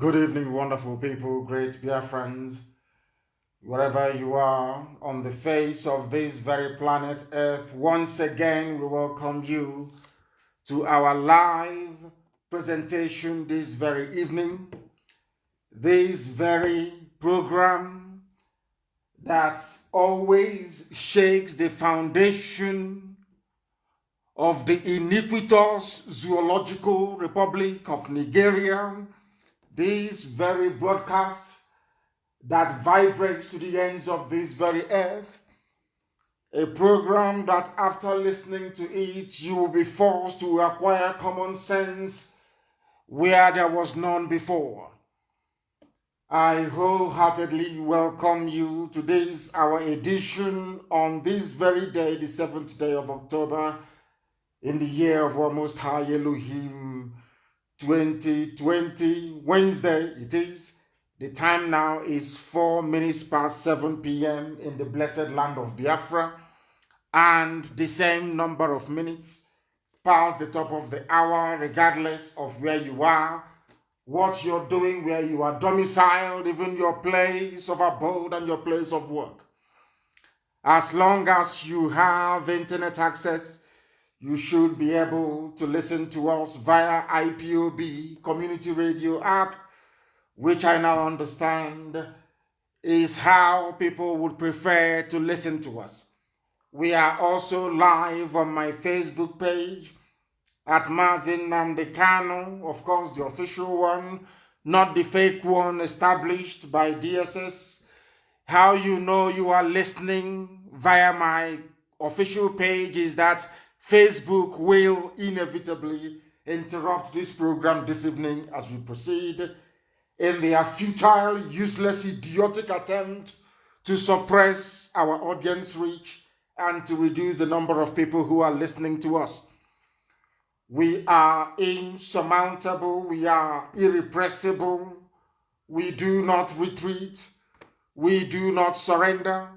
Good evening, wonderful people, great Biafrans, wherever you are on the face of this very planet Earth. Once again, we welcome you to our live presentation this very evening, this very program that always shakes the foundation of the iniquitous zoological republic of Nigeria, this very broadcast that vibrates to the ends of this very earth, a program that after listening to it, you will be forced to acquire common sense where there was none before. I wholeheartedly welcome you to this, our edition on this very day, the 7th day of October, in the year of our Most High Elohim 2020, Wednesday it is. The time now is 4 minutes past 7 p.m. in the blessed land of Biafra, and the same number of minutes past the top of the hour, regardless of where you are, what you're doing, where you are domiciled, even your place of abode and your place of work. As long as you have internet access, you should be able to listen to us via IPOB community radio app, which I now understand is how people would prefer to listen to us. We are also live on my Facebook page at Mazi Nnamdi Kanu, of course the official one, not the fake one established by DSS. How you know you are listening via my official page is that Facebook will inevitably interrupt this program this evening as we proceed in their futile, useless, idiotic attempt to suppress our audience reach and to reduce the number of people who are listening to us. We are insurmountable, we are irrepressible, we do not retreat, we do not surrender.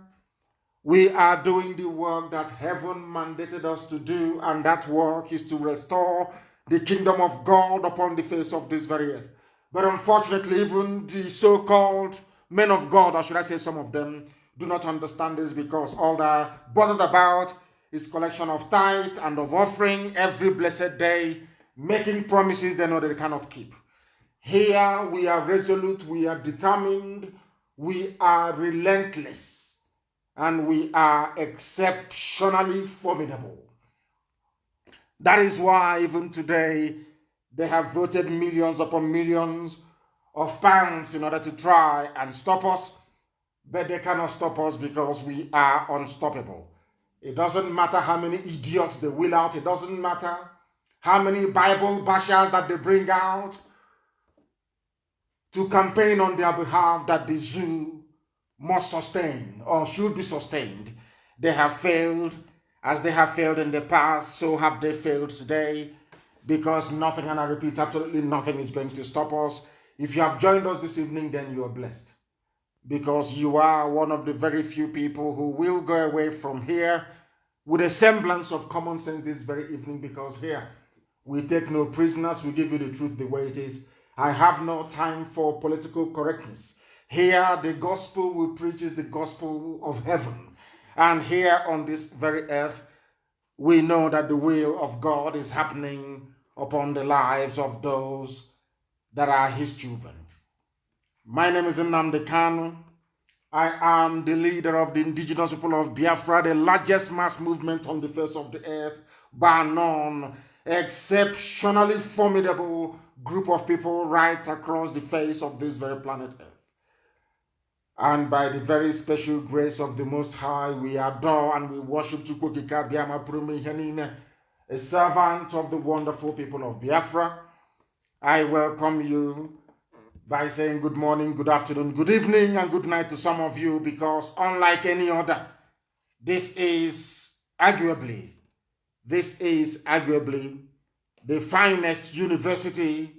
We are doing the work that heaven mandated us to do, and that work is to restore the kingdom of God upon the face of this very earth. But unfortunately, even the so-called men of God, or should I say some of them, do not understand this, because all they're bothered about is collection of tithes and of offering every blessed day, making promises they know that they cannot keep. Here we are resolute, we are determined, we are relentless, and we are exceptionally formidable. That is why even today they have voted millions upon millions of pounds in order to try and stop us, but they cannot stop us because we are unstoppable. It doesn't matter how many idiots they will out, it doesn't matter how many Bible bashers that they bring out to campaign on their behalf that the zoo must sustain or should be sustained. They have failed. As they have failed in the past, so have they failed today, because nothing, and I repeat, absolutely nothing is going to stop us. If you have joined us this evening, then you are blessed, because you are one of the very few people who will go away from here with a semblance of common sense this very evening, because here we take no prisoners, we give you the truth the way it is. I have no time for political correctness. Here, the gospel we preach is the gospel of heaven. And here on this very earth, we know that the will of God is happening upon the lives of those that are his children. My name is Nnamdi Kanu. I am the leader of the Indigenous people of Biafra, the largest mass movement on the face of the earth, bar none, exceptionally formidable group of people right across the face of this very planet earth. And by the very special grace of the Most High, we adore and we worship Chukwukika Biama Prumi Henine, a servant of the wonderful people of Biafra. I welcome you by saying good morning, good afternoon, good evening, and good night to some of you, because unlike any other, this is arguably the finest university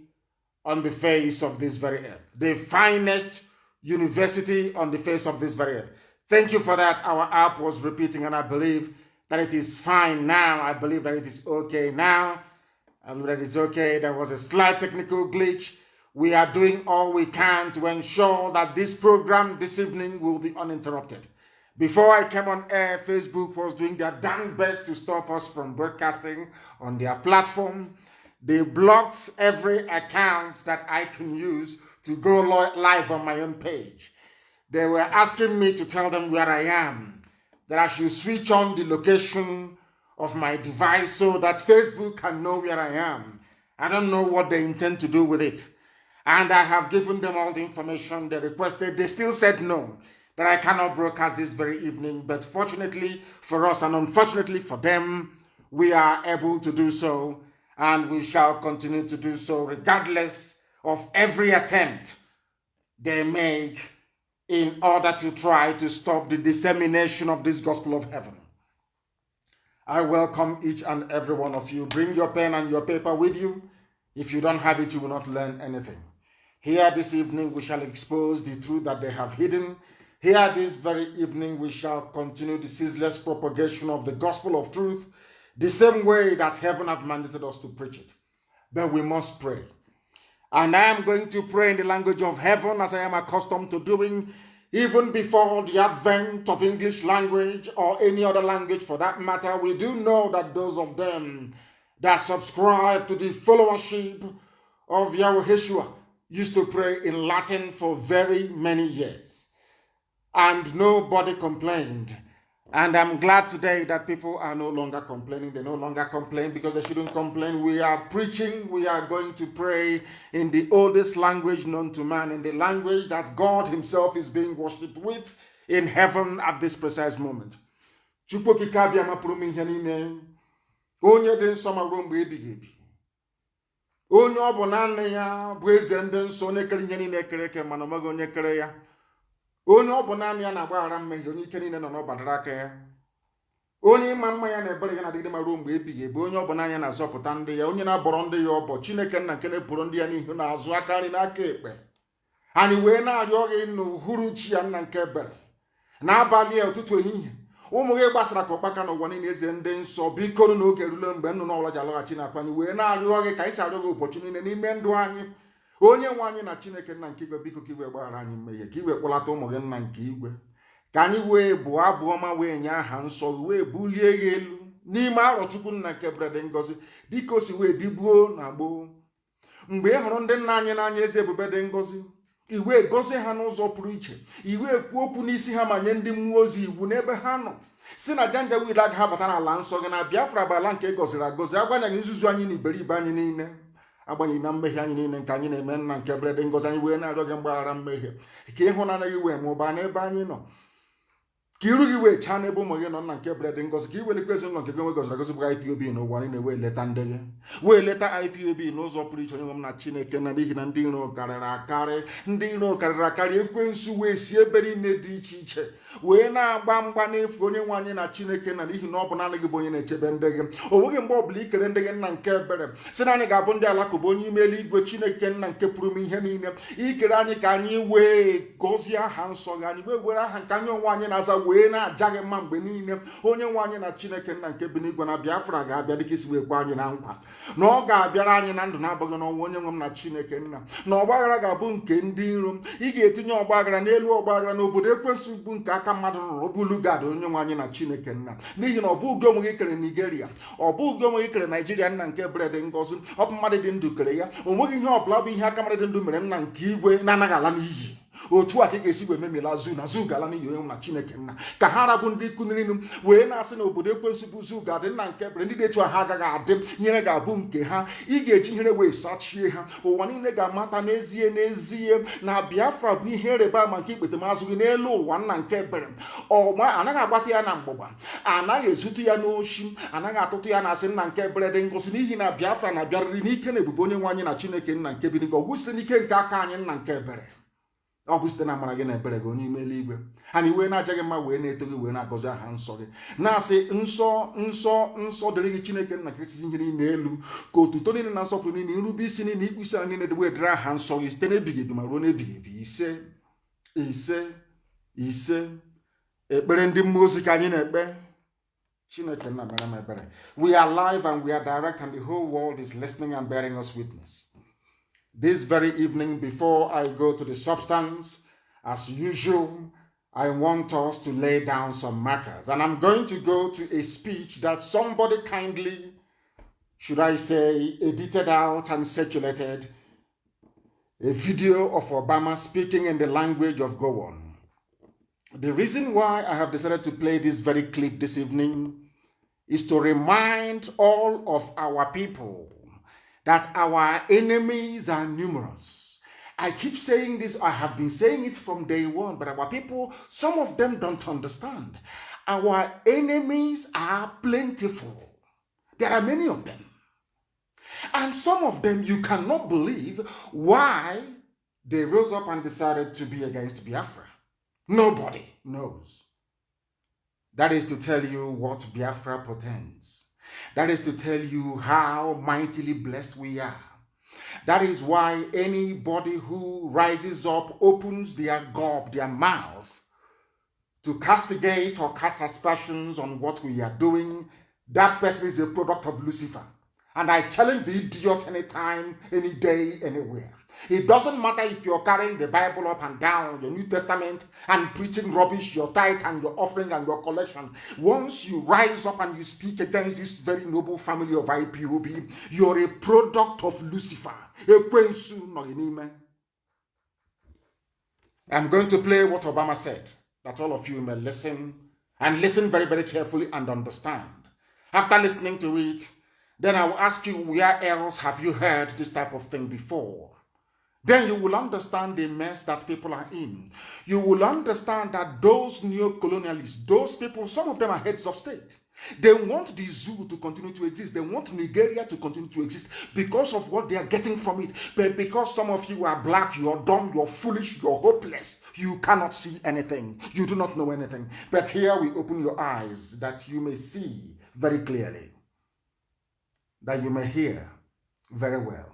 on the face of this very earth. The finest university on the face of this very earth. Thank you for that. Our app was repeating, and I believe that it is fine now. I believe that it is okay now. I believe that it's okay. There was a slight technical glitch We are doing all we can to ensure that this program this evening will be uninterrupted. Before I came on air, Facebook was doing their damn best to stop us from broadcasting on their platform. They blocked every account that I can use to go live on my own page. They were asking me to tell them where I am, that I should switch on the location of my device so that Facebook can know where I am. I don't know what they intend to do with it. And I have given them all the information they requested. They still said no, that I cannot broadcast this very evening. But fortunately for us and unfortunately for them, we are able to do so, and we shall continue to do so regardless of every attempt they make in order to try to stop the dissemination of this gospel of heaven. I welcome each and every one of you. Bring your pen and your paper with you. If you don't have it, you will not learn anything. Here this evening, we shall expose the truth that they have hidden. Here this very evening, we shall continue the ceaseless propagation of the gospel of truth, the same way that heaven has mandated us to preach it. But we must pray. And I am going to pray in the language of heaven, as I am accustomed to doing, even before the advent of English language or any other language for that matter. We do know that those of them that subscribe to the followership of Yahushua used to pray in Latin for very many years. And nobody complained. And I'm glad today that people are no longer complaining. They no longer complain because they shouldn't complain. We are preaching. We are going to pray in the oldest language known to man, in the language that God himself is being worshipped with in heaven at this precise moment. Onye dị nsọ ma ruo mgbe ebighị ebi. Onye ọ bụ naanị ya bụ eze ndị nsọ, onye kere ihe niile kere eke mana ọmaghị onye kere ya. Onye ọ bụ naanị ya na-agbaghara mmehie, onye ike niile nọ n'ọbadara aka ya. Onye ịma mma ya na ebere ya na-adịgide ma ruo mgbe ebighị ebi. Onye ọ bụ naanị ya na-azọpụta ndị ya, onye na-abọrọ ndị ya ọbọ. Chineke nna nke na-eboro ndị ya n'ihu na-azụ aka nri n'aka ekpe. Anyị wee na-arịọ gị n'uhuruchi ya nna nke ebere, n'abalị ya, ụtụtụ ehihie, ụmụ gị gbasara ka ọkpaka n'ụwa niile, eze ndị nsọ, biko n'oge rule mgbe nnụnụ ọbụla ji alọghachi n'akwa anyị wee na-arịọ gị ka anyị si arịọ gị ụbọchị niile n'ime ndụ anyị. Onye nwe anyị na Chineke nna nke igwe, biko ka igwe gbaghara anyị mmehie, ka igwe kpọlata ụmụ gị nna nke igwe, ka anyị wee bụọ abụ ọma, wee nye aha nsọ, wee bulie gị elu n'ime arọchukwu nna nke brede ngozi, dịka o si wee dịbuo na gboo. Mgbe ị hụrụ ndị nna anyị n'anya, eze ebube dị ngozi, iwe gozie ha n'ụzọ pụrụ iche, iwe ekwu okwu n'isi ha ma nye ndị mmụọ ozi iwu n'ebe ha nọ, si na janjaweed agaghị abata n'ala nsọ gị na Biafra bụ ala nke gọziri agọzi, agbanyeghị nzuzu anyị na iberibe anyị niile, agbanyeghị na mmehie anyị niile nke anyị na-eme nna nke brede ngozi. Anyị wee na-arịọ gị mgbaghara mmehie, ka ịhụnanya gị wee mụbaa n'ebe anyị nọ, ka iru gị wee chaa n'ebe ụmụ gị nọ nna nke brede ngozi, ka iwelikwa ezinụlọ nke gị nwe gọziri agọzi bụ IPOB n'ụwa niile, wee leta ndị gị, wee leta IPOB n'ụzọ pụrụ iche. Onye nwe m na Chineke na, n'ihi na ndị iro karịrị akarị, ndị iro karịrị akarị, ekwensu wee si ebe niile dị iche iche wee na-agba mgba n'efu. Onye nwe anyị na Chineke na, n'ihi na ọ bụ naanị gị bụ onye na-echebe ndị gị. O nweghị mgbe ọbụla ikere ndị gị nna nke ebere si na anyị ga-abụ ndị alakụba onye ime eluigwe. Chineke nna nke pụrụ m ihe niile, ikere anyị ka anyị wee gọzie aha nsọ gị, anyị wee were aha nke anyị onwe anyị na-aza wee na-aja gị mma mgbe niile. Onye nwe anyị na Chineke nna nke bi n'igwe, na Biafra ga-abịa dịka isi wee kwe anyị na nkwa na ọ ga-abịara anyị na ndụ na-abụghị n'ọnwụ. Onye nwe m na Chineke nna, na ọgbaghara ga-abụ nke ndị iro. Ị ga-etinye ọgbaghara n'elu ọgbaghara n'obodo ekwensu bụ nke aka mmadụ rụrụ, bụlu gad. Onye nwe anyị na Chineke nna, n'ihi na ọ bụ ugo onwe gị kere Nigeria, ọ bụ ugo onwe gị kere Naijiria nna nke brede ngozi, ọ bụ mmadụ dị ndụ kere ya. O nweghị ihe ọbụla bụ ihe aka mmadụ dị ndụ mere nna nke igwe na-anaghị ala n'iyi. Otu a ka ị ga-esi wee memela zu na zu gala n'iyi. Onye na Chineke nna, ka ha rabụ ndị kunirinu wee na-asị na obodo ekwensu bụ zu ga-adị nna nke bere, ndị detu ha agaghị adị, ihere ga-abụ nke ha. Ị ga-eji ihere wee sachie ha. Ụwa niile ga-amata n'ezie n'ezie na Biafra bụ ihe ịrịba ama nke ikpetemazụ gị n'elu ụwa nna nke bere. Ọma anaghị agbata ya na mgbọgba, anaghị ezute ya n'oshi, anaghị atụtụ ya na asị nna nke bere dị ngosi, n'ihi na Biafra na-abịarịrị n'ike na ebube onye nwe anyị na Chineke nna nke bi n'igwe. Ọgwụ site n'ike nke aka anyị nna nke bere, ọ bụ site na amara gị na ebere gị onye ime eluigwe. Anyị wee na-aja gị mma, wee na-eto gị, wee na-agọzi aha nsọ gị, na-asị nsọ nsọ nsọ dịrị gị Chineke nna nke si ihe niile elu, ka otuto niile na nsọpụrụ niile, nrube isi niile, ikpu isi niile dị wee dịrị aha nsọ gị site n'ebighị ebi ma ruo n'ebighị ebi. Ise ise ise. Ekpere ndị mmụọ ozi ka anyị na-ekpe. Chineke nna mere m ebere. We are live and we are direct and the whole world is listening and bearing us witness. This very evening, before I go to the substance, as usual, I want us to lay down some markers. And I'm going to go to a speech that somebody kindly, should I say, edited out and circulated, a video of Obama speaking in the language of Gowon. The reason why I have decided to play this very clip this evening is to remind all of our people that our enemies are numerous. I keep saying this, I have been saying it from day one, but our people, some of them don't understand. Our enemies are plentiful. There are many of them. And some of them you cannot believe why they rose up and decided to be against Biafra. Nobody knows. That is to tell you what Biafra portends. That is to tell you how mightily blessed we are. That is why anybody who rises up, opens their gob, their mouth, to castigate or cast aspersions on what we are doing, that person is a product of Lucifer. And I challenge the idiot anytime, any day, anywhere. It doesn't matter if you're carrying the Bible up and down, your New Testament, and preaching rubbish, your tithe and your offering and your collection. Once you rise up and you speak against this very noble family of IPOB, you're a product of Lucifer. I'm going to play what Obama said, that all of you may listen, and listen very, very carefully and understand. After listening to it, then I will ask you, where else have you heard this type of thing before? Then you will understand the mess that people are in. You will understand that those neo-colonialists, those people, some of them are heads of state. They want the zoo to continue to exist. They want Nigeria to continue to exist because of what they are getting from it. But because some of you are black, you're dumb, you're foolish, you're hopeless, you cannot see anything. You do not know anything. But here we open your eyes that you may see very clearly, that you may hear very well.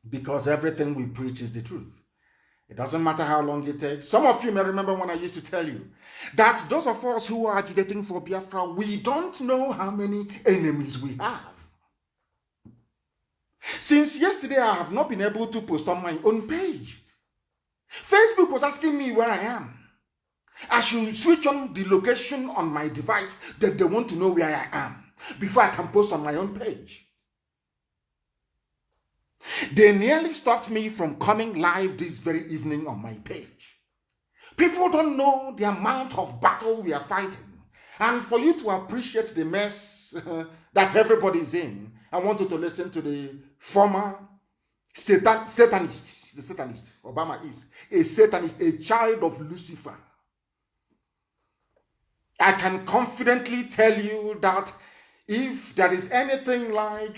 Because everything we preach is the truth. It doesn't matter how long it takes. Some of you may remember when I used to tell you that those of us who are agitating for Biafra, we don't know how many enemies we have. Since yesterday, I have not been able to post on my own page. Facebook was asking me where I am. I should switch on the location on my device that they want to know where I am before I can post on my own page. They nearly stopped me from coming live this very evening on my page. People don't know the amount of battle we are fighting. And for you to appreciate the mess that everybody is in, I want you to listen to the former Satanist. He's a Satanist. Obama is a Satanist, a child of Lucifer. I can confidently tell you that if there is anything like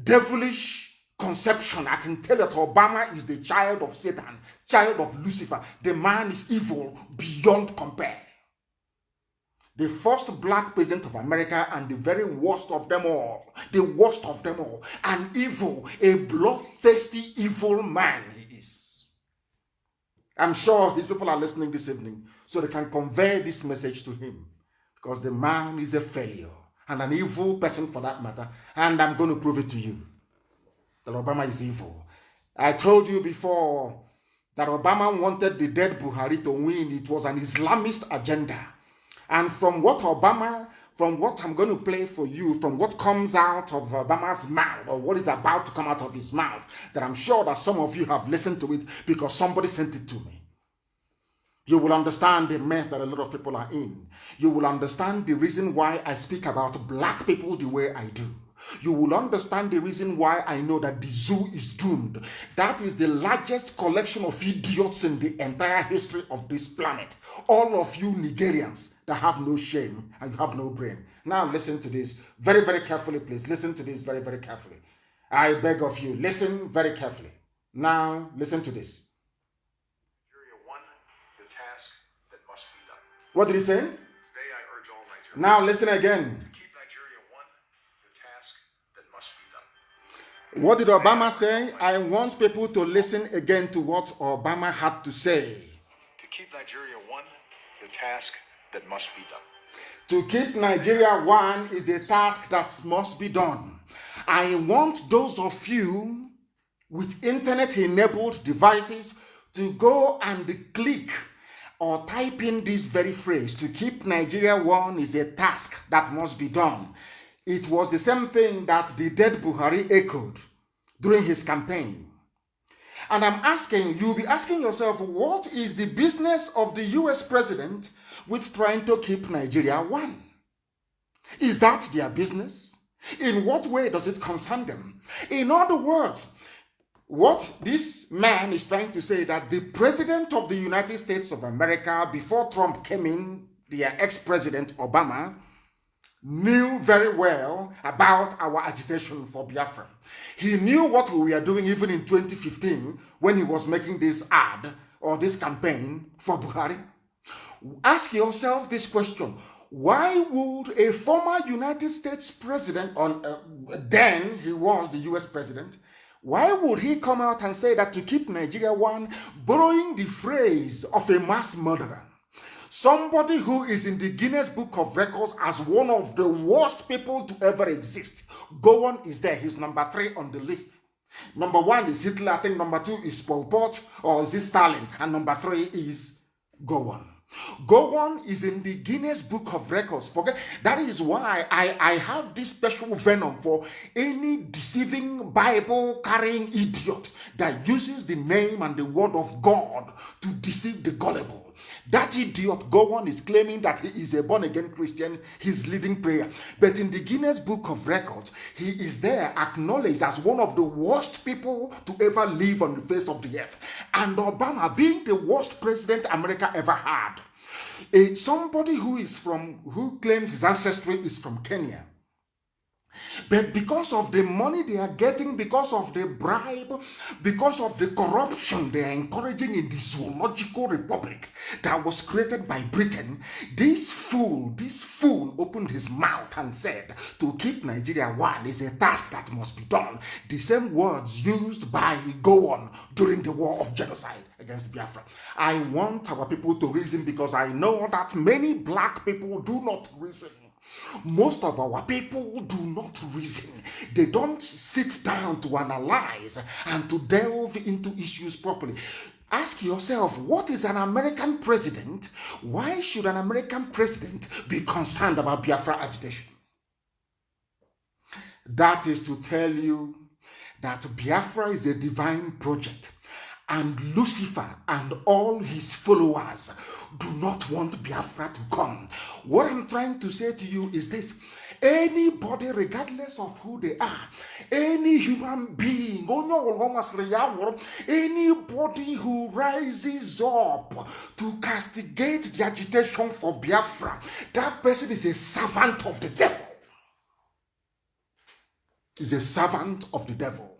devilish conception, I can tell that Obama is the child of Satan, child of Lucifer. The man is evil beyond compare. The first black president of America and the very worst of them all, the worst of them all, an evil, a bloodthirsty evil man he is. I'm sure his people are listening this evening so they can convey this message to him, because the man is a failure and an evil person for that matter, and I'm going to prove it to you that Obama is evil. I told you before that Obama wanted the dead Buhari to win. It was an Islamist agenda. And from what I'm going to play for you, from what comes out of Obama's mouth, or what is about to come out of his mouth, that I'm sure that some of you have listened to it because somebody sent it to me, you will understand the mess that a lot of people are in. You will understand the reason why I speak about black people the way I do. You will understand the reason why I know that the zoo is doomed. That is the largest collection of idiots in the entire history of this planet. All of you Nigerians that have no shame and you have no brain. Now listen to this very, very carefully, please. Listen to this very, very carefully. I beg of you, listen very carefully. Now listen to this. Nigeria won the task that must be done. What did he say? Today I urge all Nigerians. Now listen again. What did Obama say? I want people to listen again to what Obama had to say. To keep Nigeria one, the task that must be done. To keep Nigeria one is a task that must be done. I want those of you with internet-enabled devices to go and click or type in this very phrase, to keep Nigeria one is a task that must be done. It was the same thing that the dead Buhari echoed during his campaign. And I'm asking, you'll be asking yourself, what is the business of the US president with trying to keep Nigeria one? Is that their business? In what way does it concern them? In other words, what this man is trying to say that the president of the United States of America, before Trump came in, their ex-president Obama, knew very well about our agitation for Biafra. He knew what we were doing even in 2015 when he was making this ad or this campaign for Buhari. Ask yourself this question. Why would a former United States president, then he was the US president, why would he come out and say that to keep Nigeria one, borrowing the phrase of a mass murderer? Somebody who is in the Guinness Book of Records as one of the worst people to ever exist. Gowon is there. He's number 3 on the list. Number 1 is Hitler. I think number 2 is Pol Pot, or is it Stalin? And number 3 is Gowon. Gowon is in the Guinness Book of Records. Forget that is why I have this special venom for any deceiving Bible carrying idiot that uses the name and the word of God to deceive the gullible. That idiot Gowon is claiming that he is a born-again Christian. He's leading prayer. But in the Guinness Book of Records, he is there acknowledged as one of the worst people to ever live on the face of the earth. And Obama being the worst president America ever had. Somebody who claims his ancestry is from Kenya. But because of the money they are getting, because of the bribe, because of the corruption they are encouraging in the zoological republic that was created by Britain, this fool opened his mouth and said, to keep Nigeria one is a task that must be done. The same words used by Gowon during the war of genocide against Biafra. I want our people to reason, because I know that many black people do not reason. Most of our people do not reason. They don't sit down to analyze and to delve into issues properly. Ask yourself, what is an American president? Why should an American president be concerned about Biafra agitation? That is to tell you that Biafra is a divine project, and Lucifer and all his followers do not want Biafra to come. What I'm trying to say to you is this: anybody, regardless of who they are, any human being, anybody who rises up to castigate the agitation for Biafra, that person is a servant of the devil. Is a servant of the devil.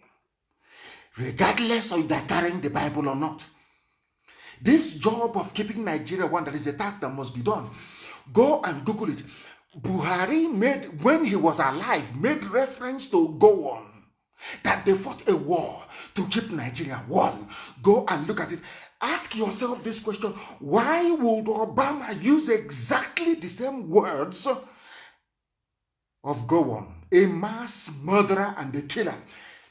Regardless of they're carrying the Bible or not. This job of keeping Nigeria one, that is a task that must be done. Go and Google it. Buhari made, when he was alive, made reference to Gowon, that they fought a war to keep Nigeria one. Go and look at it. Ask yourself this question: why would Obama use exactly the same words of Gowon, a mass murderer and a killer?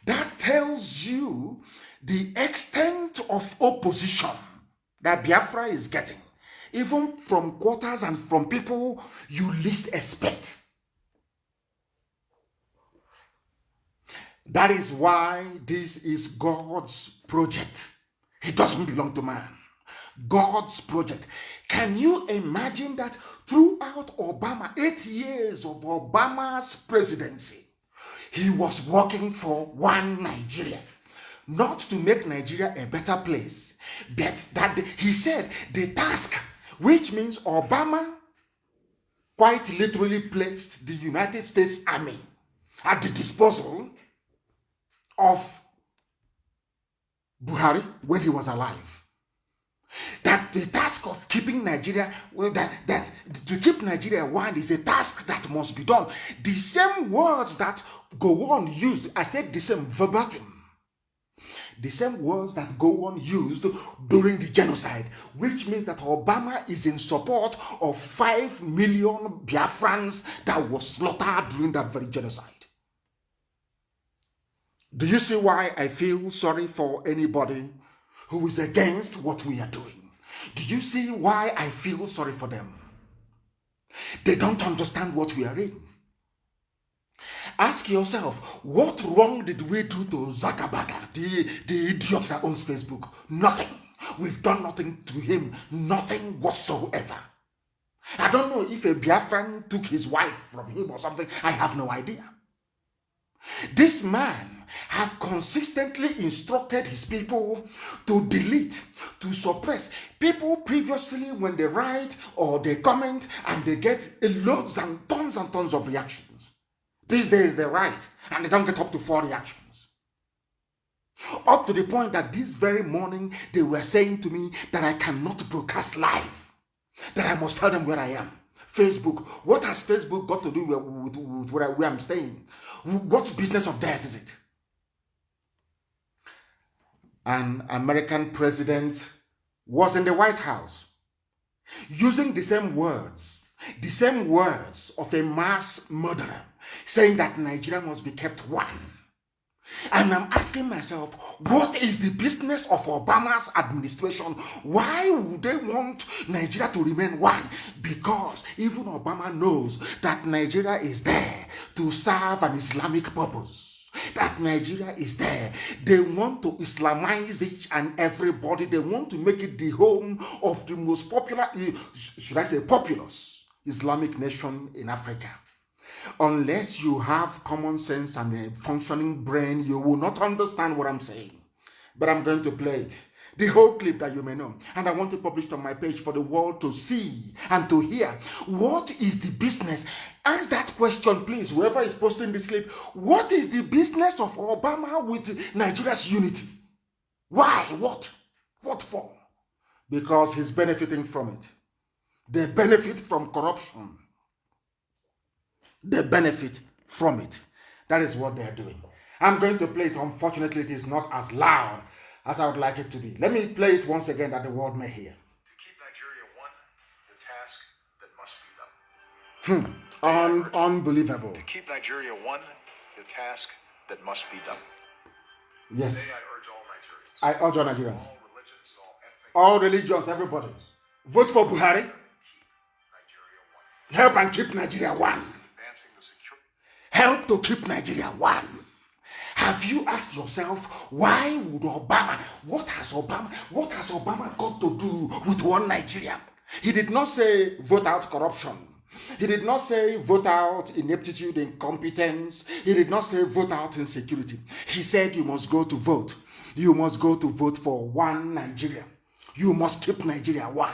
That tells you the extent of opposition that Biafra is getting, even from quarters and from people you least expect. That is why this is God's project. It doesn't belong to man. God's project. Can you imagine that throughout Obama, 8 years of Obama's presidency, he was working for one Nigeria, not to make Nigeria a better place, but that he said the task, which means Obama quite literally placed the United States Army at the disposal of Buhari when he was alive. That the task of keeping Nigeria, that to keep Nigeria one is a task that must be done. The same words that Gowon used, I said the same verbatim. The same words that Gowon used during the genocide, which means that Obama is in support of 5 million Biafrans that was slaughtered during that very genocide. Do you see why I feel sorry for anybody who is against what we are doing? Do you see why I feel sorry for them? They don't understand what we are in. Ask yourself, what wrong did we do to Zuckerberg, the idiot that owns Facebook? Nothing. We've done nothing to him. Nothing whatsoever. I don't know if a Biafran took his wife from him or something. I have no idea. This man have consistently instructed his people to delete, to suppress. People previously, when they write or they comment and they get loads and tons of reactions. These days they write and they don't get up to 4 reactions. Up to the point that this very morning they were saying to me that I cannot broadcast live, that I must tell them where I am. Facebook, what has Facebook got to do with where I'm staying? What business of theirs is it? An American president was in the White House using the same words of a mass murderer, saying that Nigeria must be kept one. And I'm asking myself, what is the business of Obama's administration? Why would they want Nigeria to remain one? Because even Obama knows that Nigeria is there to serve an Islamic purpose. That Nigeria is there. They want to Islamize each and everybody. They want to make it the home of the most popular, should I say populous, Islamic nation in Africa. Unless you have common sense and a functioning brain, you will not understand what I'm saying. But I'm going to play it. The whole clip that you may know. And I want to publish it on my page for the world to see and to hear. What is the business? Ask that question, please, whoever is posting this clip. What is the business of Obama with Nigeria's unity? Why? What? What for? Because he's benefiting from it. They benefit from corruption. They benefit from it. That is what they are doing. I'm going to play it. Unfortunately, it is not as loud as I would like it to be. Let me play it once again that the world may hear. To keep Nigeria one, the task that must be done. Unbelievable. To keep Nigeria one, the task that must be done. Yes. Today I urge all Nigerians. I urge all Nigerians. All religions, all ethnic. All religions, everybody. Vote for Buhari. Keep Nigeria one. Help and keep Nigeria one. Advancing the security. Help to keep Nigeria one. Have you asked yourself, why would Obama, what has Obama got to do with one Nigeria? He did not say vote out corruption. He did not say vote out ineptitude, incompetence. He did not say vote out insecurity. He said you must go to vote. You must go to vote for one Nigeria. You must keep Nigeria one.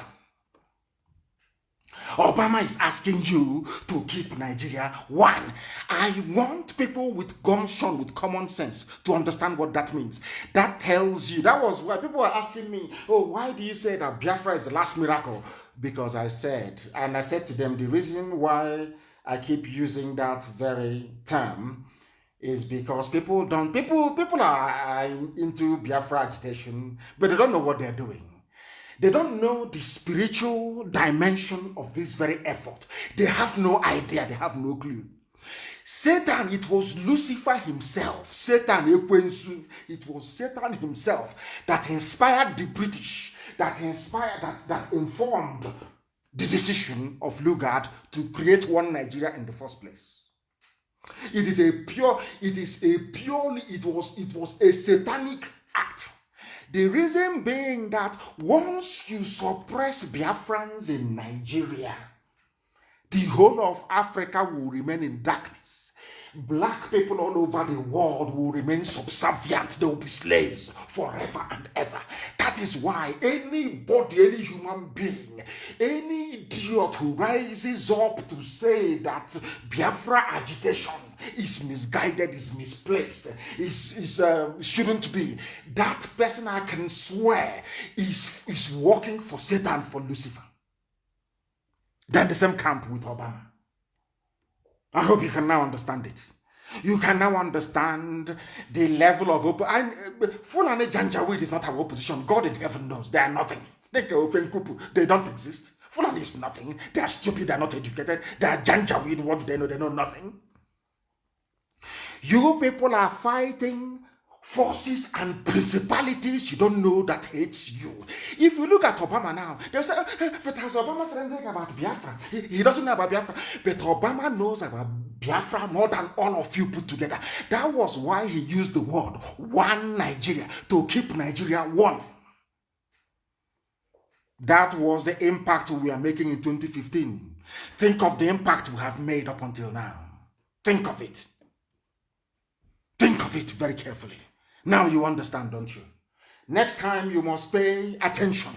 Obama is asking you to keep Nigeria one. I want people with gumption, with common sense, to understand what that means. That tells you, that was why people were asking me, oh, why do you say that Biafra is the last miracle? Because I said to them, the reason why I keep using that very term is because people are into Biafra agitation, but they don't know what they're doing. They don't know the spiritual dimension of this very effort. They have no idea. They have no clue. Satan, it was Lucifer himself. Satan, it was Satan himself that inspired the British, that informed the decision of Lugard to create one Nigeria in the first place. It was a satanic act. The reason being that once you suppress Biafrans in Nigeria, the whole of Africa will remain in darkness. Black people all over the world will remain subservient. They will be slaves forever and ever. That is why anybody, any human being, any idiot who rises up to say that Biafra agitation is misguided, is misplaced, shouldn't be, that person, I can swear, is working for Satan, for Lucifer. They're in the same camp with Obama. I hope you can now understand it. You can now understand the level of Fulani Janjaweed is not our opposition. God in heaven knows they are nothing. They don't exist. Fulani is nothing. They are stupid. They are not educated. They are Janjaweed. What do they know? They know nothing. You people are fighting forces and principalities you don't know that hates you. If you look at Obama now, they'll say, but has Obama said anything about Biafra? He doesn't know about Biafra. But Obama knows about Biafra more than all of you put together. That was why he used the word one Nigeria, to keep Nigeria one. That was the impact we are making in 2015. Think of the impact we have made up until now. Think of it. Think of it very carefully. Now you understand, don't you? Next time you must pay attention.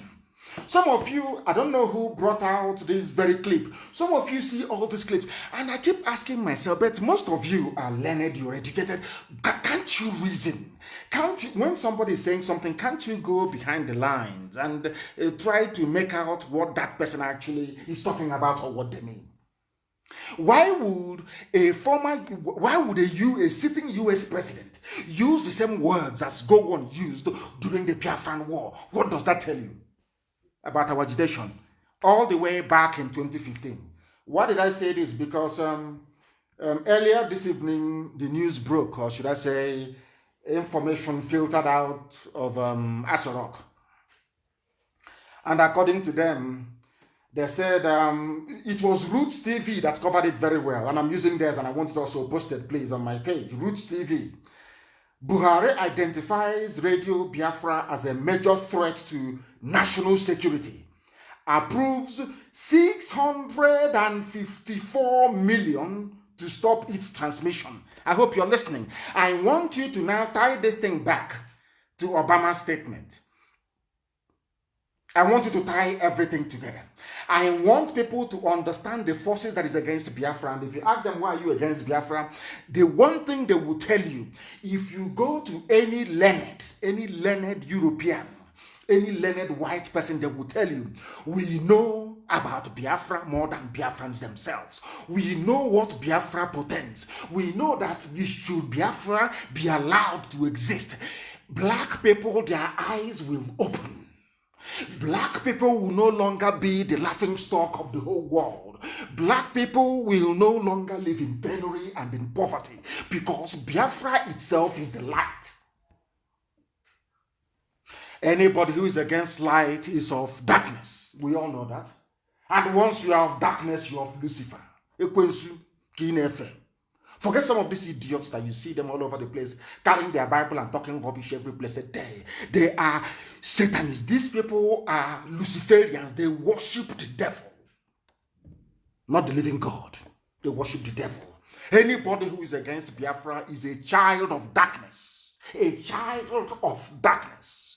Some of you, I don't know who brought out this very clip. Some of you see all these clips, and I keep asking myself, but most of you are learned, you're educated. Can't you reason? Can't you, when somebody is saying something, can't you go behind the lines and try to make out what that person actually is talking about or what they mean? Why would a sitting US president use the same words as Gowon used during the Biafran War? What does that tell you about our agitation all the way back in 2015? Why did I say this? Because earlier this evening, the news broke, or should I say, information filtered out of Asorok. And according to them, they said it was Roots TV that covered it very well. And I'm using theirs, and I want it also posted, please, on my page. Roots TV. Buhari identifies Radio Biafra as a major threat to national security. Approves 654 million to stop its transmission. I hope you're listening. I want you to now tie this thing back to Obama's statement. I want you to tie everything together. I want people to understand the forces that is against Biafra. And if you ask them, why are you against Biafra? The one thing they will tell you, if you go to any learned European, any learned white person, they will tell you, we know about Biafra more than Biafrans themselves. We know what Biafra portends. We know that should Biafra be allowed to exist, black people, their eyes will open. Black people will no longer be the laughing stock of the whole world. Black people will no longer live in penury and in poverty, because Biafra itself is the light. Anybody who is against light is of darkness. We all know that. And once you are of darkness, you are of Lucifer. Forget some of these idiots that you see them all over the place, carrying their Bible and talking rubbish every blessed day. They are Satanists. These people are Luciferians. They worship the devil, not the living God. They worship the devil. Anybody who is against Biafra is a child of darkness. A child of darkness.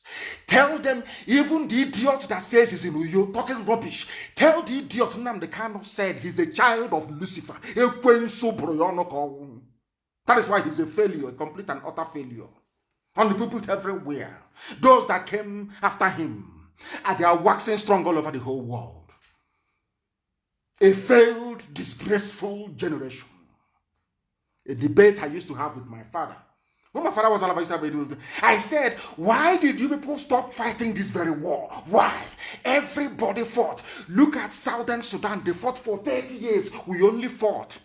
Tell them, even the idiot that says he's in Uyo talking rubbish, tell the idiot Nnamdi Kanu said he's a child of Lucifer. That is why he's a failure, a complete and utter failure. And the people everywhere, those that came after him, and they are waxing strong all over the whole world. A failed, disgraceful generation. A debate I used to have with my father. When my father was alive, I said, why did you people stop fighting this very war? Why? Everybody fought. Look at Southern Sudan. They fought for 30 years. We only fought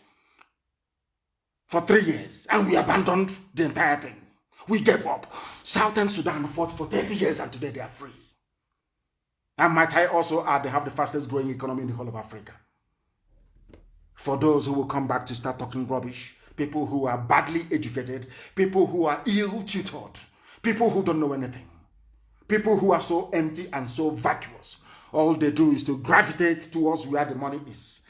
for 3 years. And we abandoned the entire thing. We gave up. Southern Sudan fought for 30 years and today they are free. And might I also add, they have the fastest growing economy in the whole of Africa. For those who will come back to start talking rubbish, people who are badly educated, people who are ill-tutored, people who don't know anything, people who are so empty and so vacuous. All they do is to gravitate towards where the money is.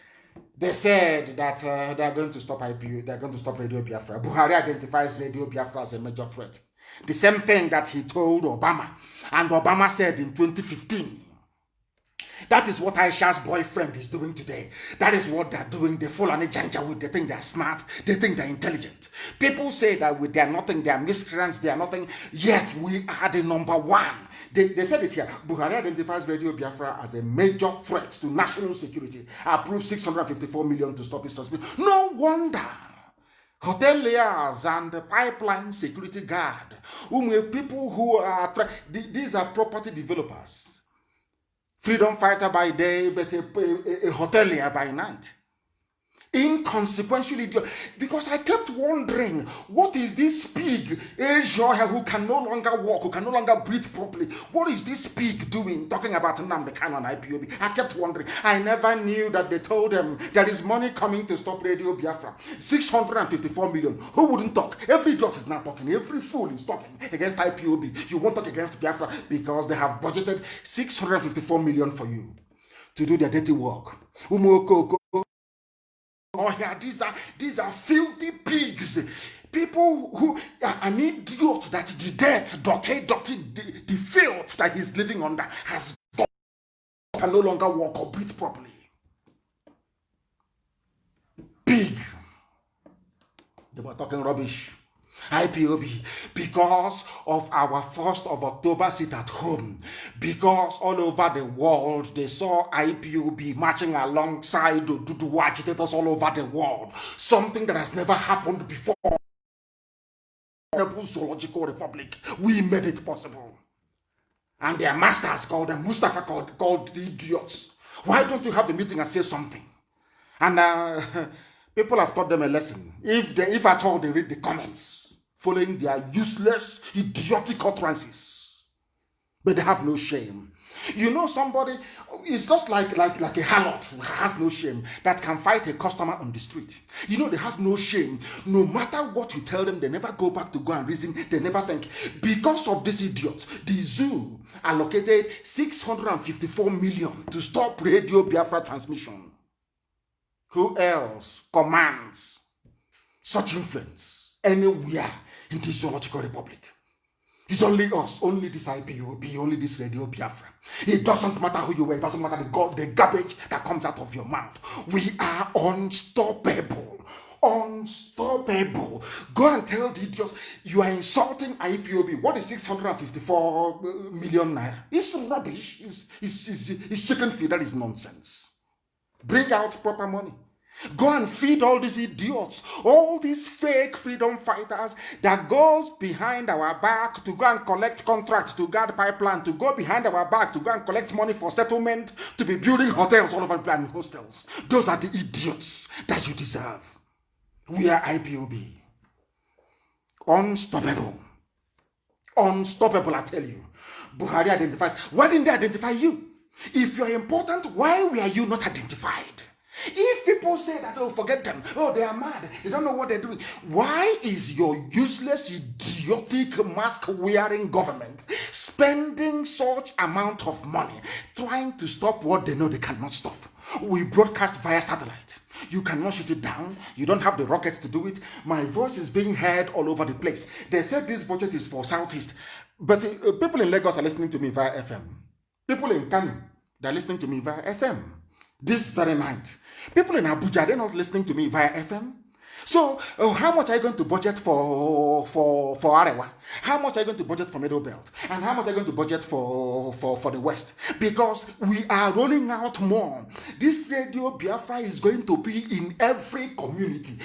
They said that they are going to stop IPOB, they are going to stop Radio Biafra. Buhari identifies Radio Biafra as a major threat. The same thing that he told Obama, and Obama said in 2015. That is what Aisha's boyfriend is doing today. That is what they're doing. They fall on a janjaweed. They think they're smart. They think they're intelligent. People say that they are nothing. They are miscreants. They are nothing. Yet we are the number one. They said it here. Buhari identifies Radio Biafra as a major threat to national security. Approved 654 million to stop its transmission. No wonder. Hoteliers and the pipeline security guard. People who are... These are property developers. Freedom fighter by day, but a hotelier by night. Inconsequential idiot. Because I kept wondering, what is this pig, Asia, who can no longer walk, who can no longer breathe properly? What is this pig doing, talking about Nnamdi Kanu and IPOB? I kept wondering. I never knew that they told them there is money coming to stop Radio Biafra. 654 million. Who wouldn't talk? Every idiot is now talking. Every fool is talking against IPOB. You won't talk against Biafra because they have budgeted 654 million for you to do their dirty work. Oh yeah, these are filthy pigs. People who are an idiot that the dirt, the filth that he's living under has can no longer walk or breathe properly. Pig. They were talking rubbish. IPOB, because of our 1st of October sit at home, because all over the world they saw IPOB marching alongside the agitators all over the world, something that has never happened before. Zoological Republic, we made it possible. And their masters called them, Mustafa called the idiots. Why don't you have a meeting and say something? And people have taught them a lesson. If at all they read the comments, following their useless, idiotic utterances. But they have no shame. You know, somebody is just like a harlot who has no shame that can fight a customer on the street. You know, they have no shame. No matter what you tell them, they never go back to go and reason. They never think. Because of this idiot, the zoo allocated 654 million to stop Radio Biafra transmission. Who else commands such influence anywhere in the Zoological Republic? It's only us, only this IPOB, only this Radio Biafra. It doesn't matter who you are, it doesn't matter the garbage that comes out of your mouth. We are unstoppable. Unstoppable. Go and tell the idiots you are insulting IPOB. What is 654 million naira? It's rubbish. It's chicken feed. That is nonsense. Bring out proper money. Go and feed all these idiots, all these fake freedom fighters that goes behind our back to go and collect contracts, to guard pipeline, to go behind our back to go and collect money for settlement, to be building hotels all over the planet, hostels. Those are the idiots that you deserve. We are IPOB. Unstoppable. Unstoppable, I tell you. Buhari identifies. Why didn't they identify you? If you're important, why were you not identified? If people say that, oh, forget them, oh, they are mad, they don't know what they're doing, why is your useless, idiotic, mask-wearing government spending such amount of money trying to stop what they know they cannot stop? We broadcast via satellite. You cannot shoot it down. You don't have the rockets to do it. My voice is being heard all over the place. They said this budget is for Southeast, but people in Lagos are listening to me via FM. People in Kanu, they're listening to me via FM. This very night. People in Abuja, they're not listening to me via FM. So, how much are you going to budget for Arewa? How much are you going to budget for Middle Belt? And how much are you going to budget for the West? Because we are rolling out more. This Radio Biafra is going to be in every community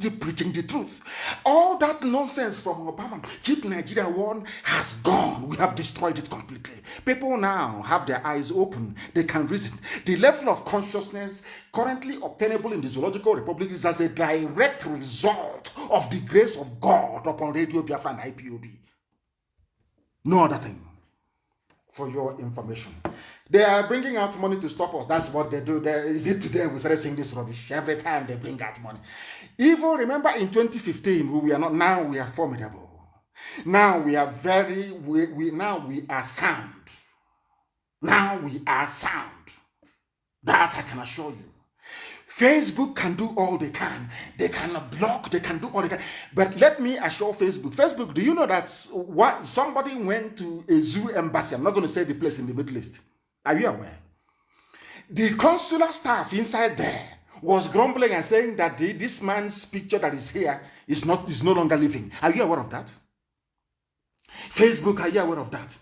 preaching the truth. All that nonsense from Obama, keep Nigeria one, has gone. We have destroyed it completely. People now have their eyes open. They can reason. The level of consciousness currently obtainable in the Zoological Republic is as a direct result of the grace of God upon Radio Biafra and IPOB. No other thing. For your information. They are bringing out money to stop us. That's what they do. Is it today we started saying this rubbish? Every time they bring out money. Even remember in 2015, we are not, now we are formidable. Now we are now we are sound. Now we are sound. That I can assure you. Facebook can do all they can. They can block, they can do all they can. But let me assure Facebook, do you know that somebody went to a zoo embassy? I'm not going to say the place in the Middle East. Are you aware? The consular staff inside there was grumbling and saying that this man's picture that is here is no longer living. Are you aware of that? Facebook, are you aware of that?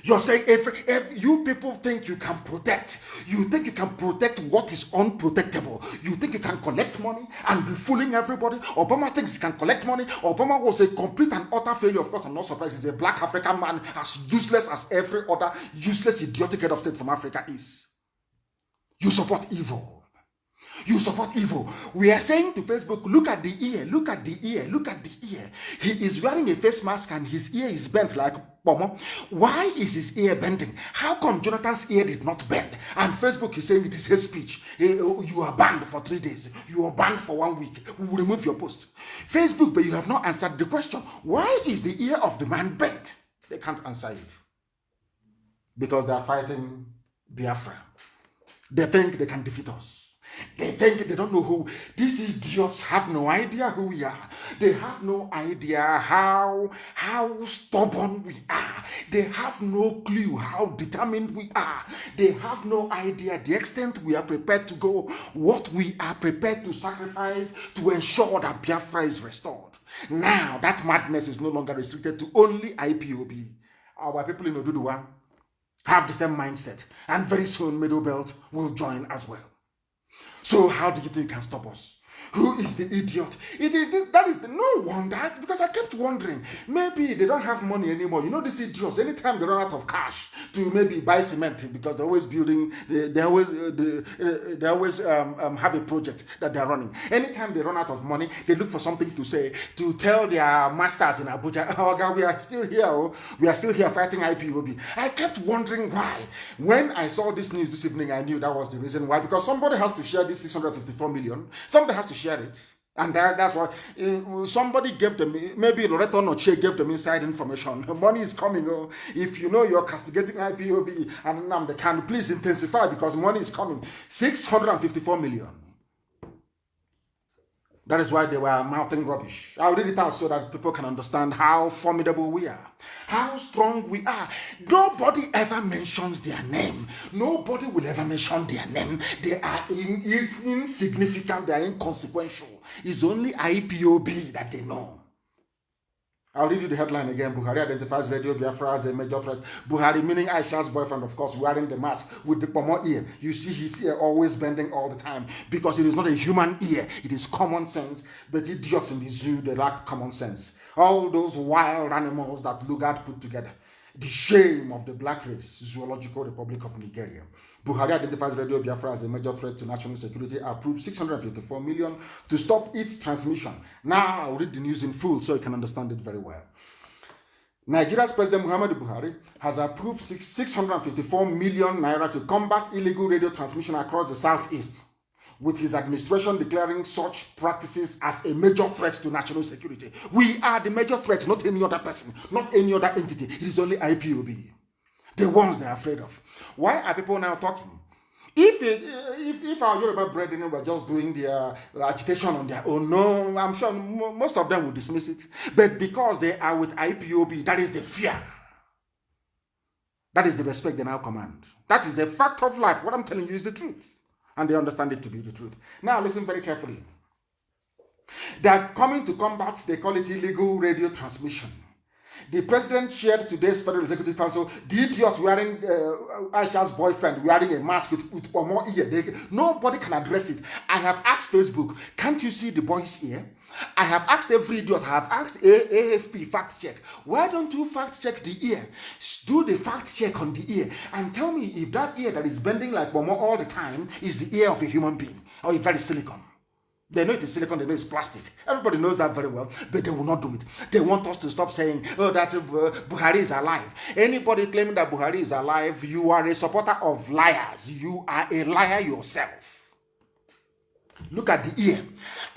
You're saying if you people think you can protect what is unprotectable. You think you can collect money and be fooling everybody. Obama thinks he can collect money. Obama was a complete and utter failure. Of course, I'm not surprised. He's a black African man, as useless as every other useless, idiotic head of state from Africa is. You support evil. You support evil. We are saying to Facebook, look at the ear, look at the ear, look at the ear. He is wearing a face mask and his ear is bent like Pomo. Why is his ear bending? How come Jonathan's ear did not bend? And Facebook is saying it is hate speech. You are banned for 3 days. You are banned for 1 week. We will remove your post. Facebook, but you have not answered the question. Why is the ear of the man bent? They can't answer it. Because they are fighting Biafra. They think they can defeat us. They think they don't know who. These idiots have no idea who we are. They have no idea how stubborn we are. They have no clue how determined we are. They have no idea the extent we are prepared to go, what we are prepared to sacrifice to ensure that Biafra is restored. Now, that madness is no longer restricted to only IPOB. Our people in Oduduwa have the same mindset, and very soon Middle Belt will join as well. So how do you think you can stop us? Who is the idiot? No wonder, because I kept wondering, maybe they don't have money anymore. You know, these idiots, anytime they run out of cash to maybe buy cement, because they're always building, they always have a project that they're running. Anytime they run out of money, they look for something to say, to tell their masters in Abuja, oh God, we are still here, we are still here fighting IPOB. I kept wondering why. When I saw this news this evening, I knew that was the reason why, because somebody has to share this 654 million. Somebody has to share it, and that's why somebody gave them, maybe Loreto Noche gave them inside information. Money is coming. If you know you're castigating IPOB and Nnamdi Kanu, please intensify, because money is coming. 654 million. That is why they were mouthing rubbish. I'll read it out so that people can understand how formidable we are, how strong we are. Nobody ever mentions their name. Nobody will ever mention their name. They are insignificant. They are inconsequential. It's only IPOB that they know. I'll read you the headline again. Buhari identifies Radio Biafra as a major threat. Buhari, meaning Aisha's boyfriend, of course, wearing the mask with the pomo ear. You see his ear always bending all the time, because it is not a human ear. It is common sense. But idiots in the zoo, they lack common sense. All those wild animals that Lugard put together. The shame of the black race, Zoological Republic of Nigeria. Buhari identifies Radio Biafra as a major threat to national security, approved 654 million to stop its transmission. Now I'll read the news in full so you can understand it very well. Nigeria's President Muhammadu Buhari has approved 654 million naira to combat illegal radio transmission across the southeast, with his administration declaring such practices as a major threat to national security. We are the major threat, not any other person, not any other entity. It is only IPOB, the ones they are afraid of. Why are people now talking? If our Yoruba brethren were just doing their agitation on their own, no, I'm sure most of them would dismiss it. But because they are with IPOB, that is the fear. That is the respect they now command. That is a fact of life. What I'm telling you is the truth. And they understand it to be the truth. Now listen very carefully. They are coming to combat, they call it illegal radio transmission. The president shared today's Federal Executive Council, the idiot wearing Aisha's boyfriend wearing a mask with more ear. Nobody can address it. I have asked Facebook, can't you see the boy's ear? I have asked every idiot, I have asked AFP fact check. Why don't you fact check the ear? Do the fact check on the ear and tell me if that ear that is bending like Momo all the time is the ear of a human being, or if that is silicone. They know it is silicone, they know it's plastic. Everybody knows that very well, but they will not do it. They want us to stop saying, oh, that Buhari is alive. Anybody claiming that Buhari is alive, you are a supporter of liars. You are a liar yourself. Look at the ear.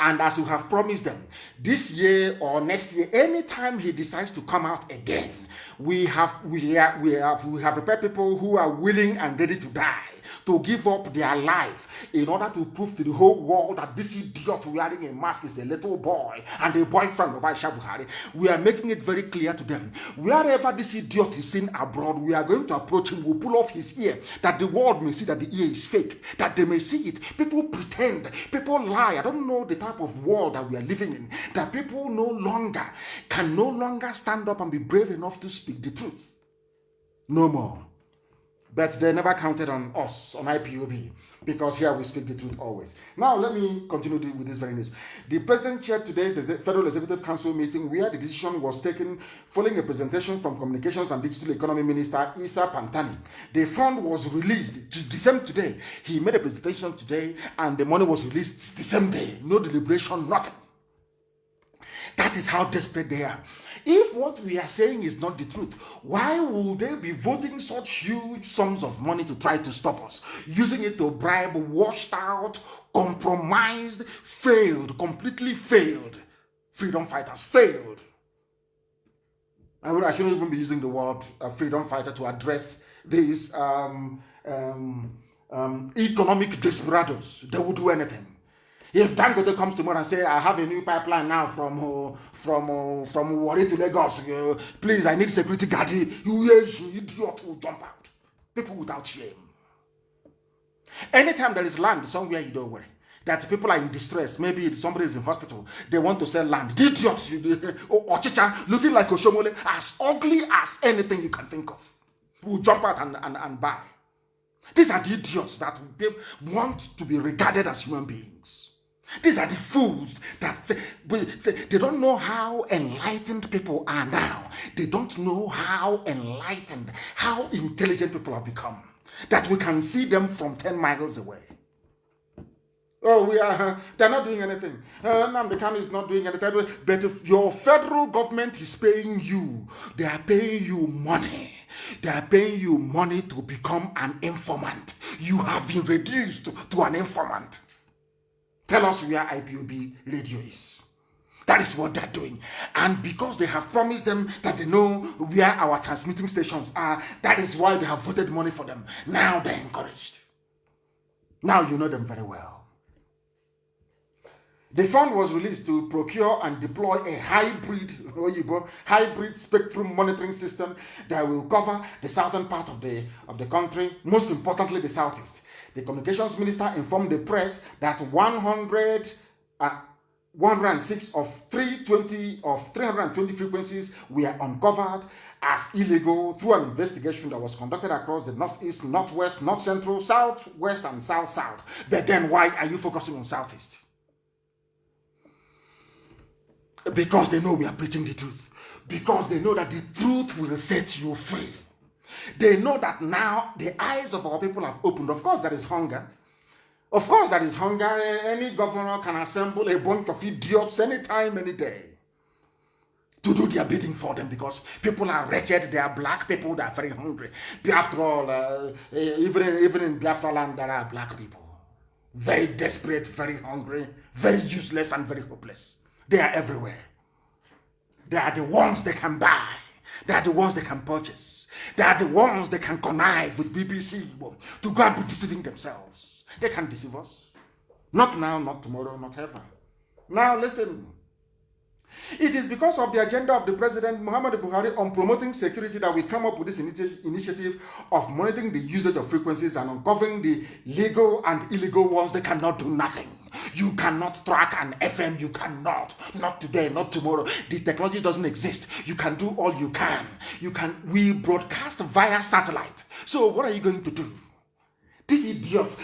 And as you have promised them, this year or next year, anytime he decides to come out again, we have prepared people who are willing and ready to die, to give up their life in order to prove to the whole world that this idiot wearing a mask is a little boy and a boyfriend of Aisha Buhari. We are making it very clear to them. Wherever this idiot is seen abroad, we are going to approach him. We'll pull off his ear, that the world may see that the ear is fake, that they may see it. People pretend, people lie. I don't know the type of world that we are living in, that people can no longer stand up and be brave enough to speak the truth. No more. But they never counted on us, on IPOB, because here we speak the truth always. Now, let me continue with this very news. The president chaired today's Federal Executive Council meeting where the decision was taken following a presentation from Communications and Digital Economy Minister Issa Pantani. The fund was released the same today. He made a presentation today and the money was released the same day. No deliberation, nothing. That is how desperate they are. If what we are saying is not the truth, why will they be voting such huge sums of money to try to stop us? Using it to bribe washed out, compromised, completely failed freedom fighters. Failed. I shouldn't even be using the word freedom fighter to address these economic desperados. They will do anything. If Dangote comes tomorrow and say, I have a new pipeline now from Warri to Lagos, please, I need security guard, you idiot will jump out. People without shame. Anytime there is land somewhere, you don't worry. That people are in distress, maybe somebody is in hospital, they want to sell land. The idiots, or chicha, looking like Oshomole, as ugly as anything you can think of, will jump out and buy. These are the idiots that want to be regarded as human beings. These are the fools that they don't know how enlightened people are now. They don't know how enlightened, how intelligent people have become. That we can see them from 10 miles away. Oh, they're not doing anything. Nnamdi Kanu is not doing anything. But if your federal government is paying you, they are paying you money. They are paying you money to become an informant. You have been reduced to an informant. Tell us where IPOB radio is. That is what they're doing. And because they have promised them that they know where our transmitting stations are, that is why they have voted money for them. Now they're encouraged. Now you know them very well. The fund was released to procure and deploy a hybrid spectrum monitoring system that will cover the southern part of the country, most importantly the southeast. The communications minister informed the press that 106 of 320 frequencies were uncovered as illegal through an investigation that was conducted across the northeast, northwest, north central, southwest, and south. But then why are you focusing on southeast? Because they know we are preaching the truth. Because they know that the truth will set you free. They know that now the eyes of our people have opened. Of course, there is hunger. Of course, there is hunger. Any governor can assemble a bunch of idiots anytime, any day to do their bidding for them because people are wretched. They are black people. They are very hungry. After all, even in Biafra land, there are black people. Very desperate, very hungry, very useless, and very hopeless. They are everywhere. They are the ones they can buy. They are the ones they can purchase. They are the ones that can connive with BBC to go and be deceiving themselves. They can deceive us. Not now, not tomorrow, not ever. Now listen. It is because of the agenda of the President Muhammadu Buhari on promoting security that we come up with this initiative of monitoring the usage of frequencies and uncovering the legal and illegal ones. They cannot do nothing. You cannot track an FM. You cannot. Not today, not tomorrow. The technology doesn't exist. You can do all you can. We broadcast via satellite. So what are you going to do? These idiots,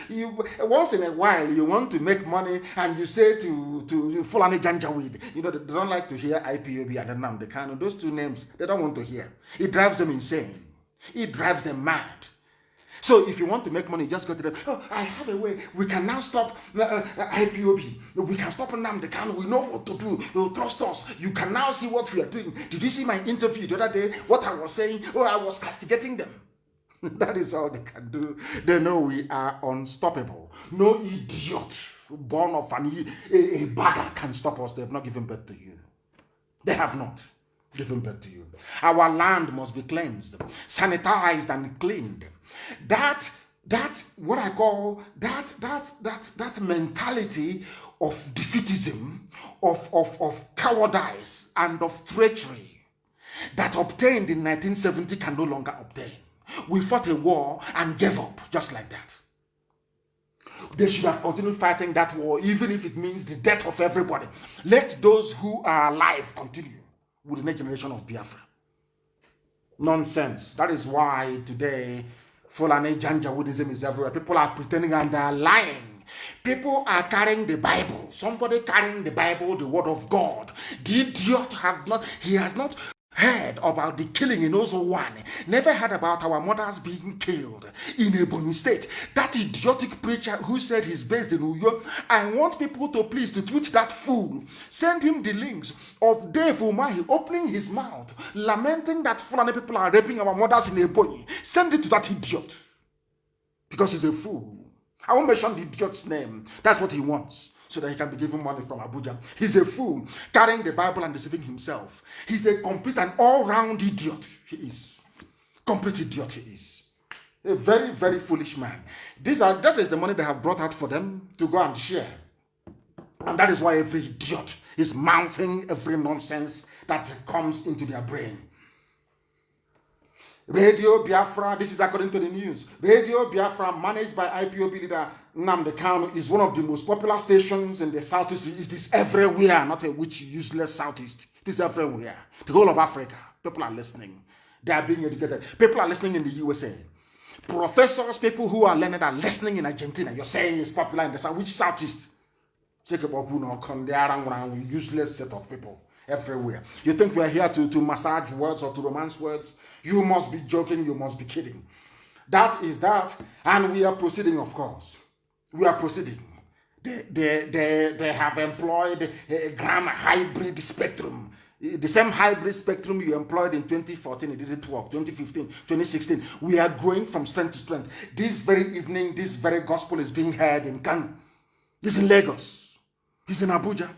once in a while you want to make money and you say to Fulani Janjaweed, they don't like to hear IPOB and Nnamdi Kanu. Those two names, they don't want to hear. It drives them insane. It drives them mad. So if you want to make money, just go to them. Oh, I have a way. We can now stop IPOB. We can stop Nnamdi Kanu. We know what to do. You trust us. You can now see what we are doing. Did you see my interview the other day? What I was saying? Oh, I was castigating them. That is all they can do. They know we are unstoppable. No idiot born of a bagger can stop us. They have not given birth to you. They have not given birth to you. Our land must be cleansed, sanitized, and cleaned. That what I call that mentality of defeatism, of cowardice, and of treachery that obtained in 1970 can no longer obtain. We fought a war and gave up just like that. They should have continued fighting that war, even if it means the death of everybody. Let those who are alive continue with the next generation of Biafra. Nonsense. That is why today Fulani Janjaweedism is everywhere. People are pretending and they are lying. People are carrying the Bible. Somebody carrying the Bible, the word of God. The idiot has not heard about the killing in Ozowane. Never heard about our mothers being killed in Ebonyi State. That idiotic preacher who said he's based in Uyo. I want people to please to tweet that fool. Send him the links of Dave Umahi opening his mouth, lamenting that Fulani people are raping our mothers in Ebonyi. Send it to that idiot. Because he's a fool. I won't mention the idiot's name. That's what he wants, so that he can be given money from Abuja. He's a fool, carrying the Bible and deceiving himself. He's a complete and all-round idiot. He is. Complete idiot he is. A very, very foolish man. That is the money they have brought out for them to go and share. And that is why every idiot is mouthing every nonsense that comes into their brain. Radio Biafra, this is according to the news. Radio Biafra, managed by IPOB leader Nnamdi Kanu, is one of the most popular stations in the Southeast. It is everywhere, not a which useless Southeast. It is everywhere. The whole of Africa. People are listening. They are being educated. People are listening in the USA. Professors, people who are learned are listening in Argentina. You're saying it's popular in the South. Which Southeast? Check about useless set of people everywhere. You think we are here to massage words or to romance words? You must be joking, you must be kidding. That is that, and we are proceeding, of course. We are proceeding. They have employed a grammar hybrid spectrum. The same hybrid spectrum you employed in 2014, it didn't work. 2015, 2016. We are growing from strength to strength. This very evening, this very gospel is being heard in Kanu. This is in Lagos. This is in Abuja.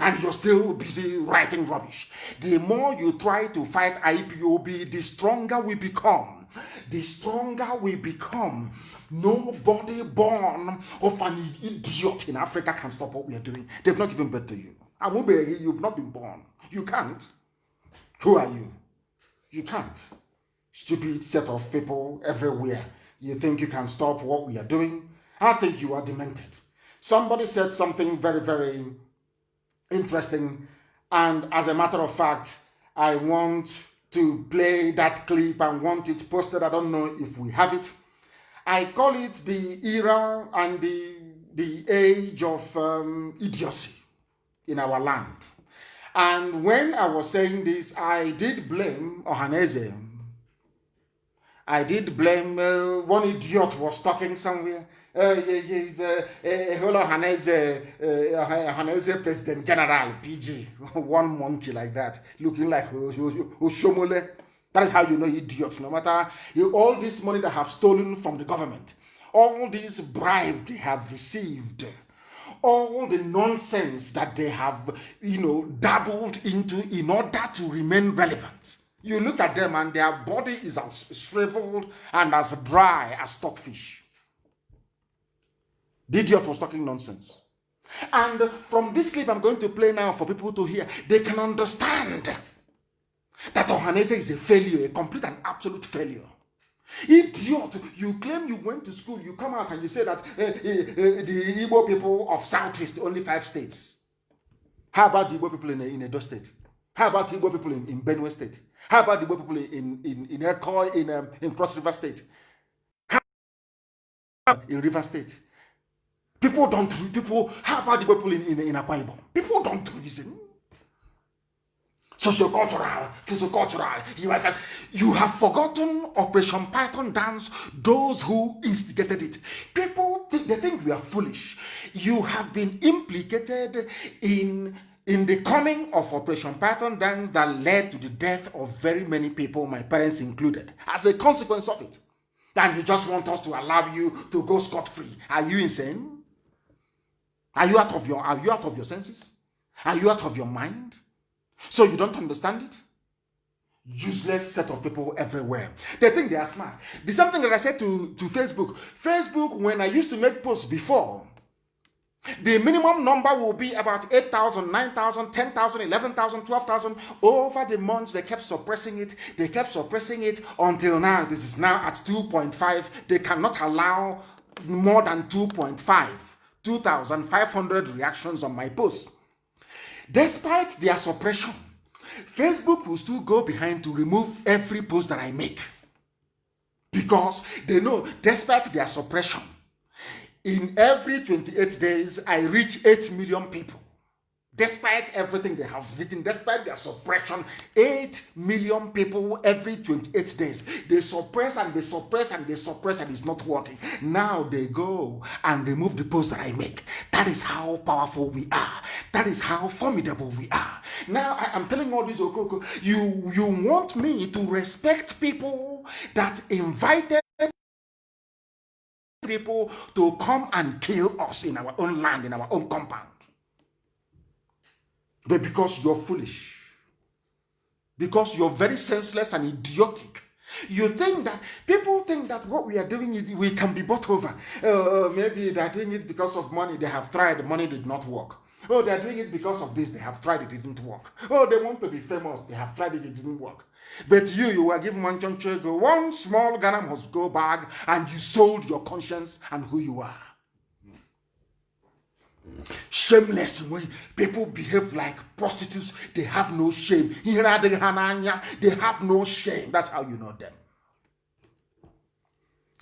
And you're still busy writing rubbish. The more you try to fight IPOB, the stronger we become. The stronger we become. Nobody born of an idiot in Africa can stop what we are doing. They've not given birth to you. You've not been born. You can't. Who are you? You can't. Stupid set of people everywhere. You think you can stop what we are doing? I think you are demented. Somebody said something very, very interesting, and as a matter of fact, I want to play that clip and want it posted. I don't know if we have it. I call it the era and the age of idiocy in our land. And when I was saying this, I did blame Ohaneze. I did blame one idiot was talking somewhere. He's Ohaneze President General, PG. One monkey like that, looking like Oshomole. That is how you know idiots. No matter all this money they have stolen from the government, all these bribes they have received, all the nonsense that they have, dabbled into in order to remain relevant. You look at them and their body is as shriveled and as dry as stockfish. The idiot was talking nonsense. And from this clip I'm going to play now for people to hear, they can understand that Ohaneze is a failure, a complete and absolute failure. Idiot, you claim you went to school, you come out and you say that the Igbo people of Southeast, only 5 states. How about the Igbo people in Edo State? How about the Igbo people in Benue State? How about the Igbo people in Eko, in Cross River State? How about in River State? How about the people in Akwa Ibom? People don't reason. Sociocultural. You have forgotten Operation Python dance, those who instigated it. People, they think we are foolish. You have been implicated in the coming of Operation Python dance that led to the death of very many people, my parents included, as a consequence of it. And you just want us to allow you to go scot-free. Are you insane? Are you out of your senses? Are you out of your mind? So you don't understand it? Useless set of people everywhere. They think they are smart. The same thing that I said to Facebook. Facebook, when I used to make posts before, the minimum number will be about 8,000, 9,000, 10,000, 11,000, 12,000. Over the months, they kept suppressing it. They kept suppressing it until now. This is now at 2.5. They cannot allow more than 2.5. 2,500 reactions on my post. Despite their suppression, Facebook will still go behind to remove every post that I make. Because they know, despite their suppression, in every 28 days, I reach 8 million people. Despite everything they have written, despite their suppression, 8 million people every 28 days. They suppress and they suppress and they suppress and it's not working. Now they go and remove the post that I make. That is how powerful we are. That is how formidable we are. Now I'm telling all this, Okoko, you want me to respect people that invited people to come and kill us in our own land, in our own compound. But because you're foolish, because you're very senseless and idiotic, you think that, people think that what we are doing, we can be bought over. Maybe they're doing it because of money. They have tried, money did not work. Oh, they're doing it because of this. They have tried, it didn't work. Oh, they want to be famous. They have tried it, it didn't work. But you were given one small Ghana must go bag, and you sold your conscience and who you are. Shameless way. People behave like prostitutes. They have no shame. They have no shame. That's how you know them.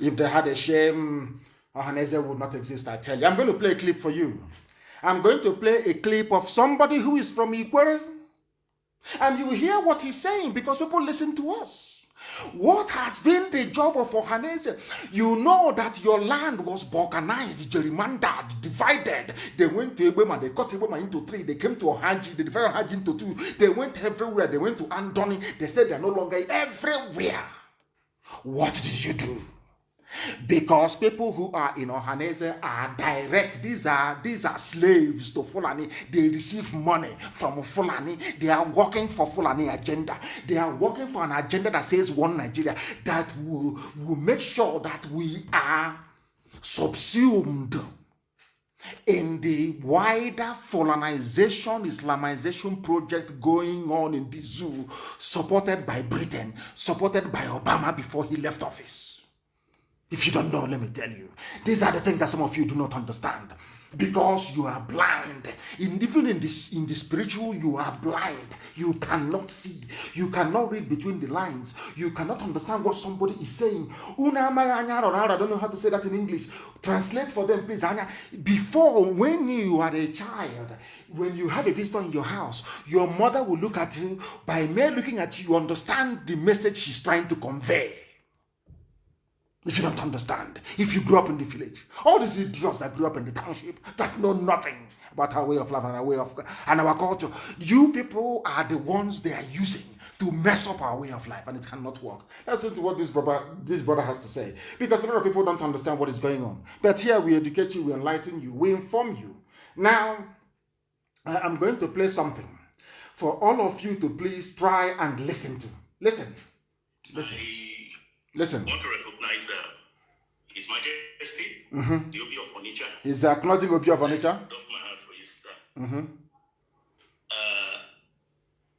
If they had a shame, Ohaneze would not exist, I tell you. I'm going to play a clip for you. I'm going to play a clip of somebody who is from Ikwere. And you hear what he's saying because people listen to us. What has been the job of Ohaneze? You know that your land was balkanized, gerrymandered, divided. They went to Ebema, they cut Ebema into 3. They came to Ohaji, they divided Ohaji into 2. They went everywhere. They went to Andoni. They said they're no longer everywhere. What did you do? Because people who are in Ohaneze are direct. These are slaves to Fulani. They receive money from Fulani. They are working for Fulani agenda. They are working for an agenda that says one Nigeria, that will make sure that we are subsumed in the wider Fulanization, Islamization project going on in the zoo, supported by Britain, supported by Obama before he left office. If you don't know, let me tell you. These are the things that some of you do not understand. Because you are blind. Even in the spiritual, you are blind. You cannot see. You cannot read between the lines. You cannot understand what somebody is saying. I don't know how to say that in English. Translate for them, please. Before, when you are a child, when you have a visitor in your house, your mother will look at you. By mere looking at you, you understand the message she's trying to convey. If you don't understand, if you grew up in the village, all these idiots that grew up in the township that know nothing about our way of life and our way of and our culture, you people are the ones they are using to mess up our way of life, and it cannot work. That's what this brother has to say, because a lot of people don't understand what is going on. But here we educate you, we enlighten you, we inform you. Now, I'm going to play something for all of you to please try and listen to. Listen. Listen. I want to recognize His Majesty, the Obi of Onitsha. He's acknowledging Obi of Onitsha. Off my heart for his star.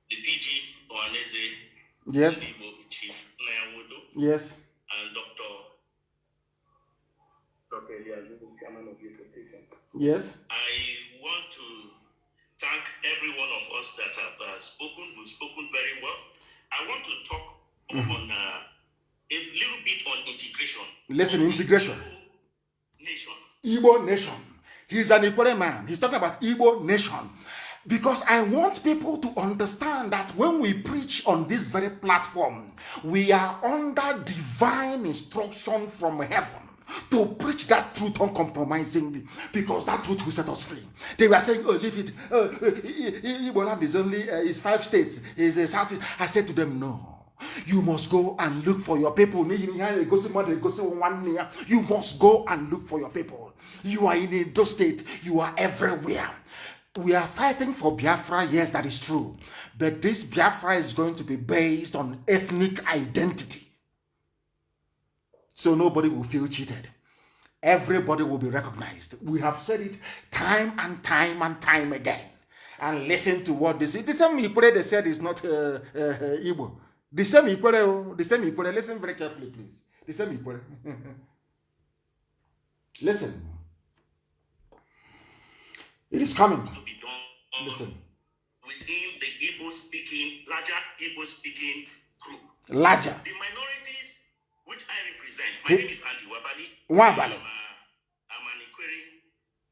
The PG Ohaneze. Yes. Chief Nayawodo. Yes. And Dr. Eliazu, Chairman of Youth Rotation. Yes. I want to thank every one of us that have spoken. We've spoken very well. I want to talk on a little bit on integration. Listen, integration. Nation. Igbo nation. He's an Ikwere man. He's talking about Igbo nation. Because I want people to understand that when we preach on this very platform, we are under divine instruction from heaven to preach that truth uncompromisingly, because that truth will set us free. They were saying, oh, leave it. Igbo land is only is 5 states. Is a South. I said to them, no. You must go and look for your people. You must go and look for your people. You are in Edo State. You are everywhere. We are fighting for Biafra. Yes, that is true. But this Biafra is going to be based on ethnic identity. So nobody will feel cheated. Everybody will be recognized. We have said it time and time and time again. And listen to what they say. The same Ikwere they said is not Igbo. The same Ikwere, listen very carefully, please. The same Ikwere. Listen. It is coming. To be done. Listen. Within the larger Igbo speaking group. Larger. The minorities which I represent My name is Andy Wabali. Wabali.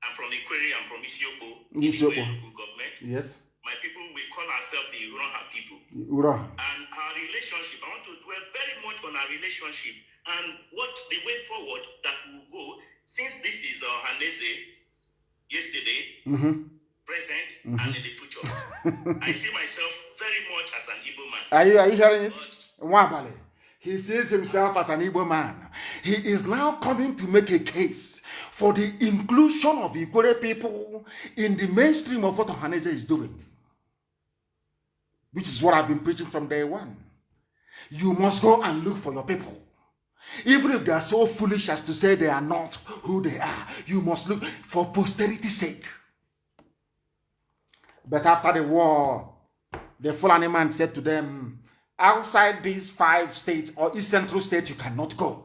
I'm from Ikwere. I'm from Isiokpo. Isiokpo. Local government. Yes. My people, we call ourselves the Uroha people. Uroha. And our relationship, I want to dwell very much on our relationship and what the way forward that will go, since this is Hanese yesterday, present, and in the future. I see myself very much as an Igbo man. Are you hearing it? Wabali. He sees himself as an Igbo man. He is now coming to make a case for the inclusion of Igbo people in the mainstream of what Ohaneze is doing. Which is what I've been preaching from day one. You must go and look for your people. Even if they are so foolish as to say they are not who they are, you must look for posterity's sake. But after the war, the Fulani man said to them, outside these 5 states or East Central states, you cannot go.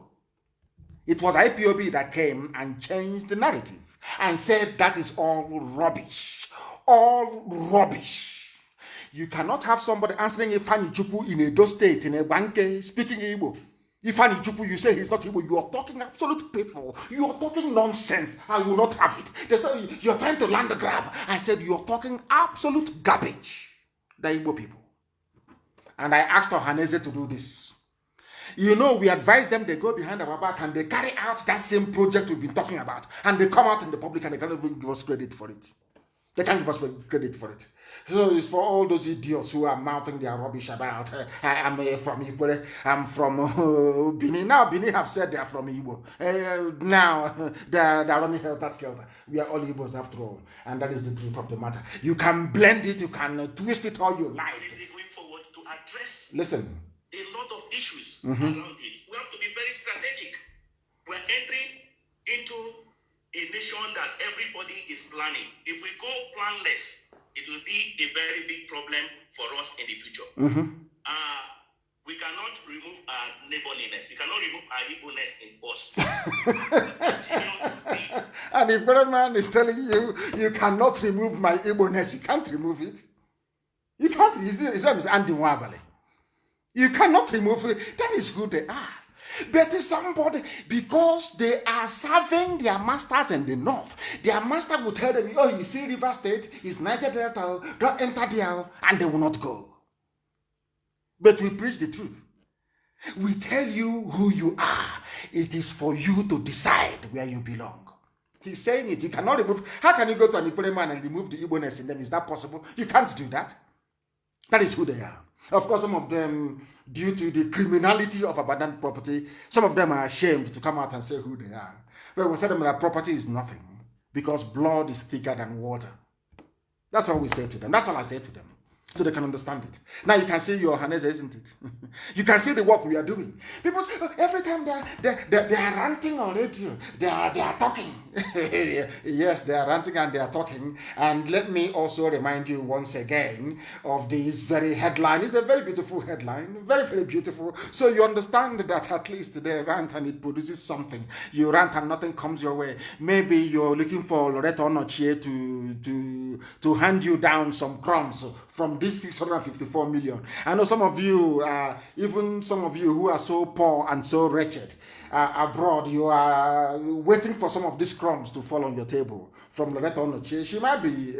It was IPOB that came and changed the narrative and said that is all rubbish. All rubbish. You cannot have somebody answering Ifani Chukwu in Edo State, in a banke, speaking Igbo. Ifani Chukwu, you say he's not Igbo. You are talking absolute paper. You are talking nonsense. I will not have it. They say you're trying to land a grab. I said you're talking absolute garbage. The Igbo people. And I asked Ohaneze to do this. You know, we advise them, they go behind our back and they carry out that same project we've been talking about. And they come out in the public and they can't even give us credit for it. They can't give us credit for it. So it's for all those idiots who are mouthing their rubbish about, I'm from Igbo, I'm from Benin. Now Benin have said they're from Igbo. Now they're running helter-skelter. We are all Igbos after all. And that is the truth of the matter. You can blend it, you can twist it all you like. Going forward to address Listen. A lot of issues around it. We have to be very strategic. We're entering into a nation that everybody is planning. If we go planless, it will be a very big problem for us in the future. We cannot remove our neighborliness. We cannot remove our Igbo-ness in us. And if a man is telling you, you cannot remove my Igbo-ness, you can't remove it. You can't. His name is Andy Wabali. You cannot remove it. That is who they are. But somebody, because they are serving their masters in the north, their master will tell them, oh, you see River State is Niger Delta, don't enter there, and they will not go. But we preach the truth. We tell you who you are. It is for you to decide where you belong. He's saying it. You cannot remove. How can you go to an Igbo man and remove the Igbo-ness in them? Is that possible? You can't do that. That is who they are. Of course, some of them, due to the criminality of abandoned property, some of them are ashamed to come out and say who they are. But we say them that property is nothing because blood is thicker than water. That's all we say to them. That's all I say to them. So they can understand it. Now you can see your Hanese, isn't it? You can see the work we are doing. People, every time they are ranting on radio, they are talking. Yes, they are ranting and they are talking. And let me also remind you once again of this very headline. It's a very beautiful headline, very, very beautiful. So you understand that at least they rant and it produces something. You rant and nothing comes your way. Maybe you're looking for Loreto Onochie to hand you down some crumbs from this 654 million. I know some of you, even some of you who are so poor and so wretched abroad, you are waiting for some of these crumbs to fall on your table. From Loreto Onochie, she might be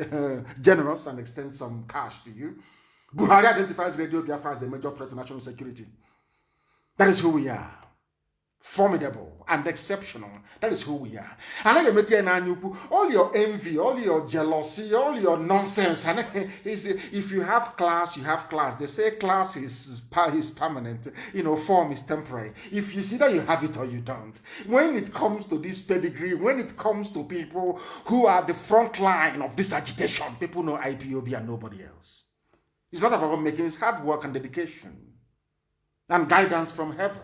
generous and extend some cash to you. Buhari identifies Radio Biafra as a major threat to national security. That is who we are. Formidable and exceptional. That is who we are. And all your envy, all your jealousy, all your nonsense. And if you have class, you have class. They say class is permanent. Form is temporary. If you see that you have it or you don't. When it comes to this pedigree, when it comes to people who are the front line of this agitation, people know IPOB and nobody else. It's not about making, it's hard work and dedication and guidance from heaven.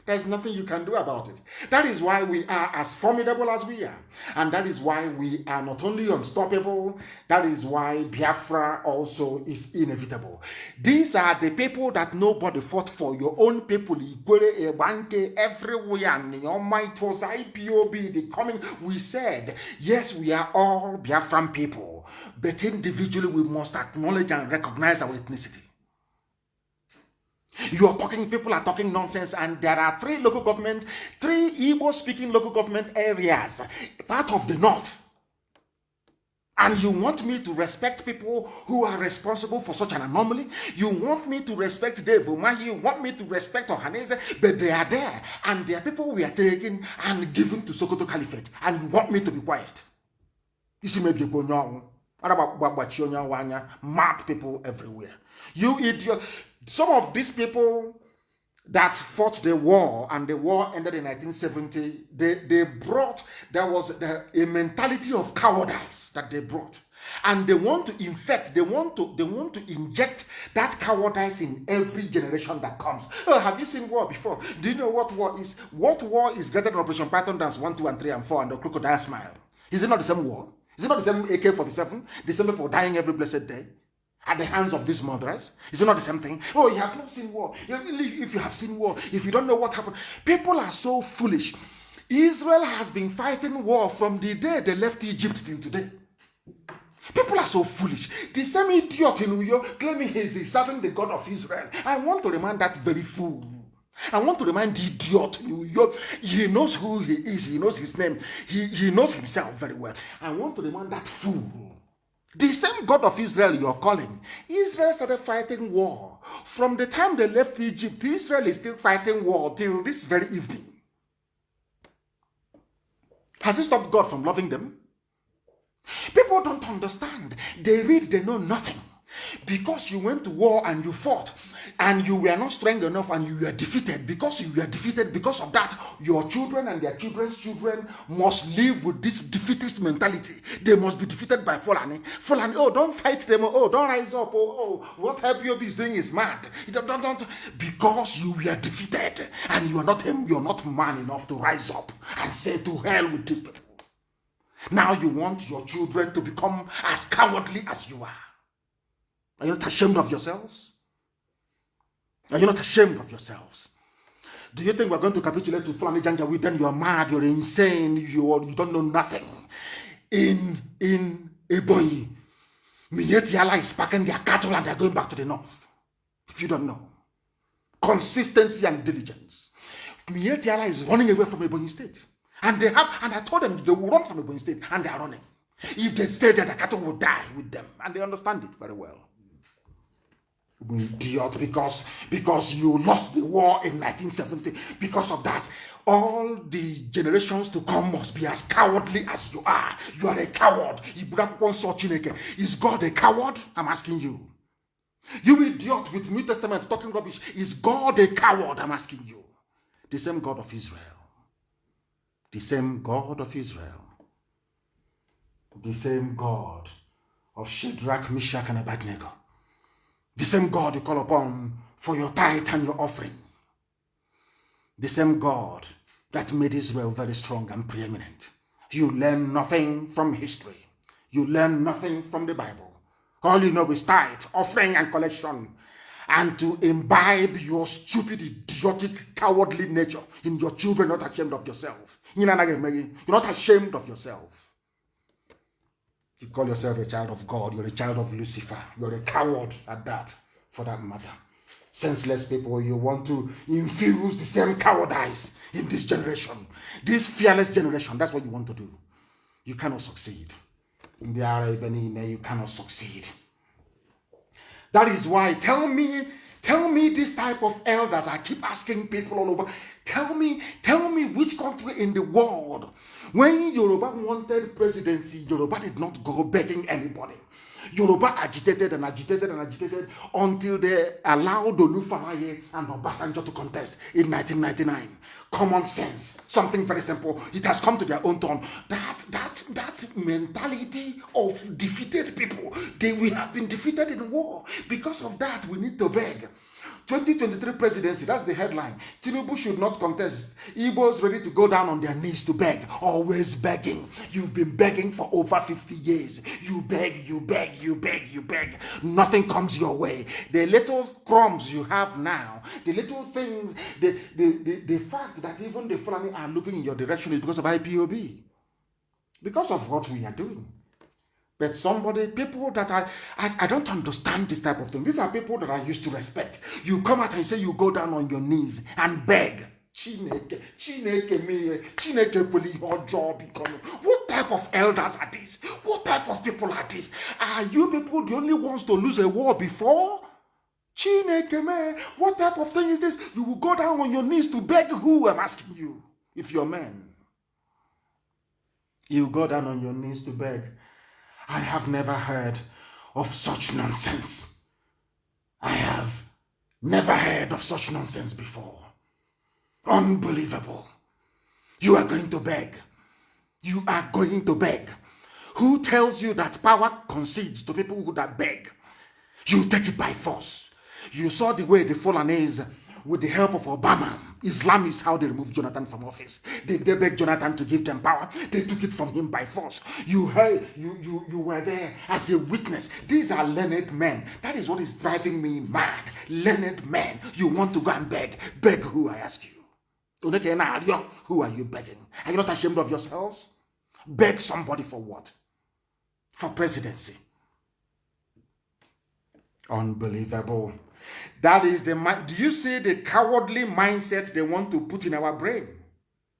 There's nothing you can do about it. That is why we are as formidable as we are. And that is why we are not only unstoppable, that is why Biafra also is inevitable. These are the people that nobody fought for. Your own people, Igwere, Ebanke, everywhere. It was IPOB, the coming. We said, yes, we are all Biafran people. But individually, we must acknowledge and recognize our ethnicity. People are talking nonsense, and there are three Igbo-speaking local government areas, part of the north. And you want me to respect people who are responsible for such an anomaly? You want me to respect Dave Umahi? You want me to respect Ohanese? But they are there, and their people we are taking and given to Sokoto Caliphate, and you want me to be quiet? You see, maybe you go mad people everywhere. You idiot. Some of these people that fought the war, and the war ended in 1970, there was a mentality of cowardice that they brought. And they want to inject that cowardice in every generation that comes. Oh, have you seen war before? Do you know what war is? What war is greater than Operation Python Dance 1, 2, and 3, and 4, and the Crocodile Smile? Is it not the same war? Is it not the same AK-47? The same people dying every blessed day at the hands of these murderers? Is it not the same thing? Oh, you have not seen war. If you have seen war, if you don't know what happened, people are so foolish. Israel has been fighting war from the day they left Egypt till today. People are so foolish. The same idiot in New York claiming he's serving the God of Israel. I want to remind that very fool. I want to remind the idiot in New York. He knows who he is. He knows his name. He knows himself very well. I want to remind that fool. The same God of Israel you're calling. Israel started fighting war. From the time they left Egypt, Israel is still fighting war till this very evening. Has it stopped God from loving them? People don't understand. They read, they know nothing. Because you went to war and you fought, and you were not strong enough, and you were defeated. Because you were defeated, because of that, your children and their children's children must live with this defeatist mentality. They must be defeated by Fulani. Fulani, oh, don't fight them. Oh, don't rise up. Oh, what IPOB is doing is mad. Don't. Because you were defeated, and you're not man enough to rise up and say to hell with these people. Now you want your children to become as cowardly as you are. Are you not ashamed of yourselves? Are you not ashamed of yourselves? Do you think we're going to capitulate to Fulani Janjaweed? Then you're mad, you're insane, you don't know nothing. In Ebonyi, Mietiala is packing their cattle and they're going back to the north. If you don't know. Consistency and diligence. Mietiala is running away from Ebonyi State. And I told them they will run from Ebonyi State, and they are running. If they stay there, the cattle will die with them. And they understand it very well. Idiot, because you lost the war in 1970. Because of that, all the generations to come must be as cowardly as you are. You are a coward. Is God a coward? I'm asking you. You idiot with New Testament talking rubbish. Is God a coward? I'm asking you. The same God of Israel. The same God of Israel. The same God of Shadrach, Meshach, and Abednego. The same God you call upon for your tithe and your offering. The same God that made Israel very strong and preeminent. You learn nothing from history. You learn nothing from the Bible. All you know is tithe, offering, and collection. And to imbibe your stupid, idiotic, cowardly nature in your children, not ashamed of yourself. You're not ashamed of yourself. You call yourself a child of God. You're a child of Lucifer. You're a coward at that, for that matter. Senseless people, you want to infuse the same cowardice in this generation. This fearless generation, that's what you want to do. You cannot succeed. In the Arabian, you cannot succeed. That is why, tell me this type of elders. I keep asking people all over. Tell me which country in the world, when Yoruba wanted presidency, Yoruba did not go begging anybody. Yoruba agitated until they allowed Olufalaye and Obasanjo to contest in 1999. Common sense, something very simple. It has come to their own turn. That mentality of defeated people. We have been defeated in war. Because of that, we need to beg. 2023 presidency, that's the headline. Tinubu should not contest. Igbos ready to go down on their knees to beg. Always begging. You've been begging for over 50 years. You beg. Nothing comes your way. The little crumbs you have now, the little things, the fact that even the Fulani are looking in your direction is because of IPOB. Because of what we are doing. But people that I don't understand this type of thing. These are people that I used to respect. You come out and say you go down on your knees and beg. What type of elders are these? What type of people are these? Are you people the only ones to lose a war before? What type of thing is this? You will go down on your knees to beg who? I'm asking you. If you're men, you go down on your knees to beg. I have never heard of such nonsense. I have never heard of such nonsense before. Unbelievable. You are going to beg. You are going to beg. Who tells you that power concedes to people who that beg? You take it by force. You saw the way the Fulanese, with the help of Obama, Islam is how they removed Jonathan from office. They begged Jonathan to give them power. They took it from him by force. You were there as a witness. These are learned men. That is what is driving me mad. Learned men. You want to go and beg. Beg who, I ask you? Who are you begging? Are you not ashamed of yourselves? Beg somebody for what? For presidency. Unbelievable. That is the mind. Do you see the cowardly mindset they want to put in our brain?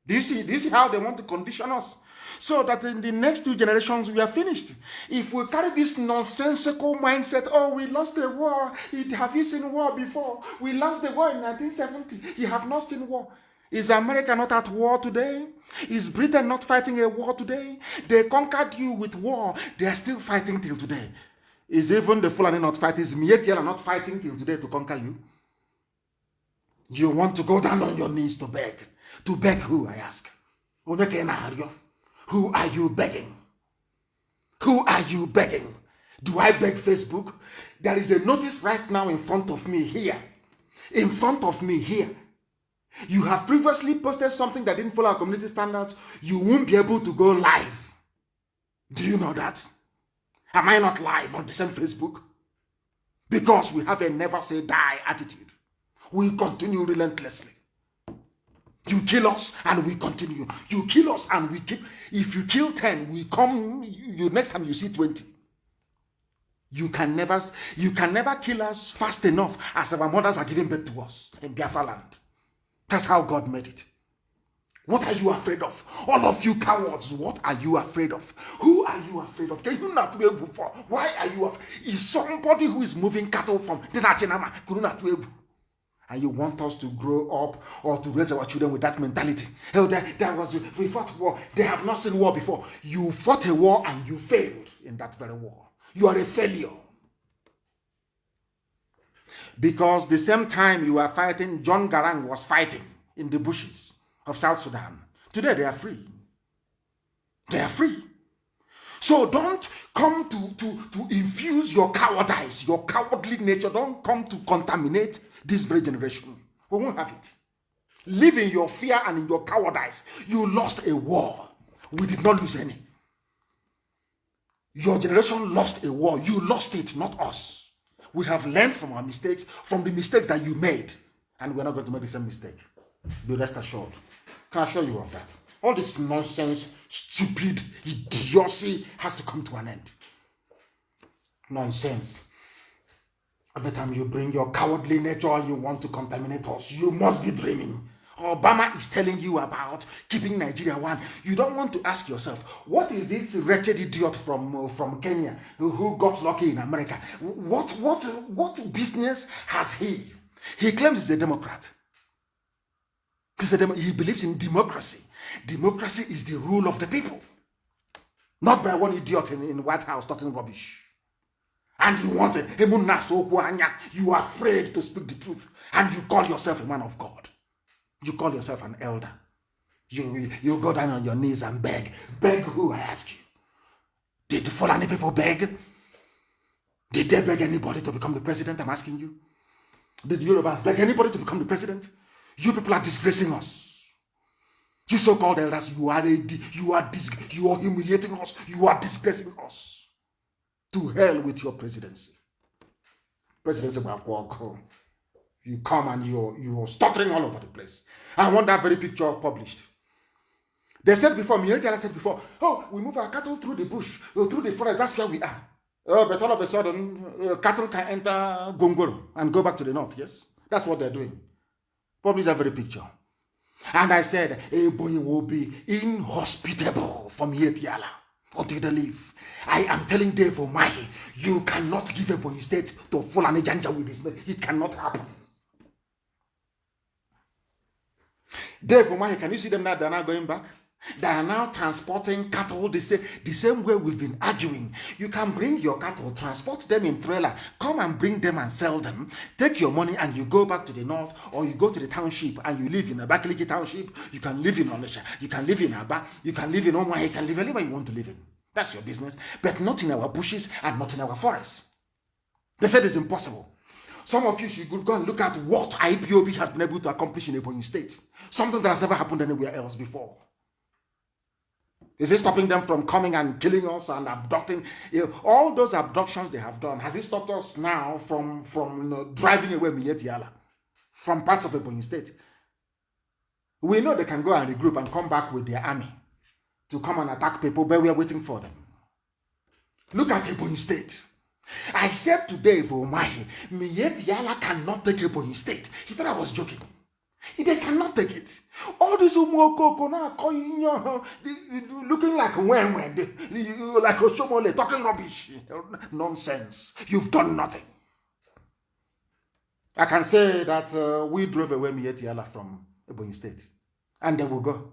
Do you see how they want to condition us? So that in the next 2 generations we are finished. If we carry this nonsensical mindset, oh, we lost the war. Have you seen war before? We lost the war in 1970. You have not seen war. Is America not at war today? Is Britain not fighting a war today? They conquered you with war. They are still fighting till today. Is even the Fulani not fighting? Is Mietiela not fighting till today to conquer you? You want to go down on your knees to beg. To beg who, I ask? Who are you begging? Who are you begging? Do I beg Facebook? There is a notice right now in front of me here. In front of me here. You have previously posted something that didn't follow our community standards. You won't be able to go live. Do you know that? Am I not live on the same Facebook? Because we have a never say die attitude. We continue relentlessly. You kill us and we continue. You kill us and we keep. If you kill 10, we come. Next time you see 20. You can never kill us fast enough as our mothers are giving birth to us in Biafra land. That's how God made it. What are you afraid of? All of you cowards, what are you afraid of? Who are you afraid of? Can you not be able for? Why are you afraid? Is somebody who is moving cattle from Denachenama, and you want us to grow up or to raise our children with that mentality? Oh, we fought war. They have not seen war before. You fought a war and you failed in that very war. You are a failure. Because the same time you are fighting, John Garang was fighting in the bushes of South Sudan. Today they are free. They are free. So don't come to infuse your cowardice, your cowardly nature. Don't come to contaminate this very generation. We won't have it. Live in your fear and in your cowardice. You lost a war. We did not lose any. Your generation lost a war. You lost it, not us. We have learned from our mistakes, from the mistakes that you made, and we're not going to make the same mistake. Be rest assured. Can I assure you of that? All this nonsense, stupid idiocy has to come to an end. Nonsense. Every time you bring your cowardly nature and you want to contaminate us, you must be dreaming. Obama is telling you about keeping Nigeria one. You don't want to ask yourself, what is this wretched idiot from Kenya who got lucky in America? What business has he? He claims he's a Democrat. He believes in democracy. Democracy is the rule of the people. Not by one idiot in the White House talking rubbish. And you want it. You are afraid to speak the truth. And you call yourself a man of God. You call yourself an elder. You go down on your knees and beg. Beg who, I ask you? Did the Fulani people beg? Did they beg anybody to become the president? I'm asking you. Did the Yorubas beg anybody to become the president? You people are disgracing us. You so-called elders, you are humiliating us. You are disgracing us. To hell with your presidency. Presidency will you come and you're stuttering all over the place. I want that very picture published. They said before, Mietiala said before, oh, we move our cattle through the bush, through the forest, that's where we are. Oh, but all of a sudden, cattle can enter Gongoro and go back to the north, yes? That's what they're doing. Probably that very picture. And I said, Ebonyi will be inhospitable from Mietiala until they leave. I am telling Dave Omahi, you cannot give Ebonyi State to Fulani Janja with this. It cannot happen. Dave Omahi, can you see them now? They're not going back. They are now transporting cattle the same way we've been arguing. You can bring your cattle, transport them in trailer, come and bring them and sell them, take your money and you go back to the north, or you go to the township and you live in Abakaliki township, you can live in Onisha, you can live in Aba, you can live in Omwa, you can live anywhere you want to live in. That's your business, but not in our bushes and not in our forests. They said it's impossible. Some of you should go and look at what IPOB has been able to accomplish in Ebonyi State. Something that has never happened anywhere else before. Is it stopping them from coming and killing us and abducting? All those abductions they have done, has it stopped us now from driving away Mietiala from parts of Ebonyi State? We know they can go and regroup and come back with their army to come and attack people, but we are waiting for them. Look at Ebonyi State. I said today for Omahi, Mietiala cannot take Ebonyi State. He thought I was joking. They cannot take it. All these umokoko now looking like when like Oshomole talking rubbish. Nonsense. You've done nothing. I can say that we drove away Mietiala from Ebonyi State. And they will go.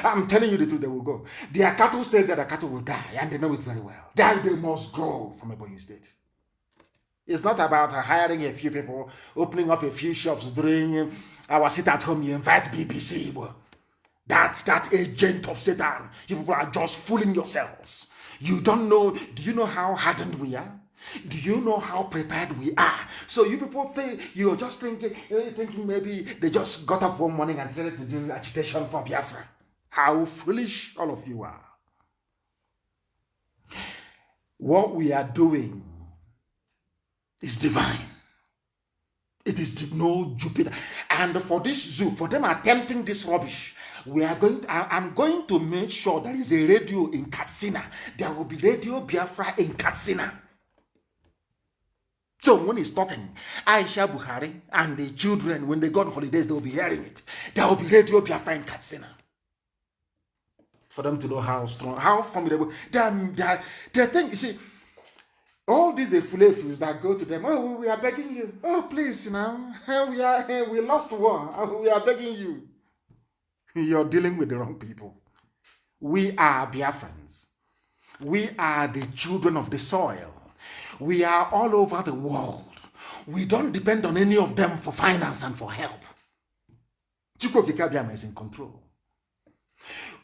I'm telling you the truth, they will go. Their cattle stays there, the cattle will die, and they know it very well. They must go from Ebonyi State. It's not about hiring a few people, opening up a few shops, doing our sit at home, you invite BBC. That agent of Satan. You people are just fooling yourselves. You don't know, do you know how hardened we are? Do you know how prepared we are? So you people think, you're just thinking maybe they just got up one morning and started to do agitation for Biafra. How foolish all of you are. What we are doing is divine. It is no Jupiter. And for this zoo, for them attempting this rubbish, I'm going to make sure there is a radio in Katsina. There will be Radio Biafra in Katsina. So when he's talking, Aisha Buhari and the children, when they go on holidays, they will be hearing it. There will be Radio Biafra in Katsina. For them to know how strong, how formidable. The thing, you see, all these fulefus that go to them, oh, we are begging you. Oh, please, now, we lost war. We are begging you. You're dealing with the wrong people. We are Biafrans. We are the children of the soil. We are all over the world. We don't depend on any of them for finance and for help. Chukwu Kikabiama is in control.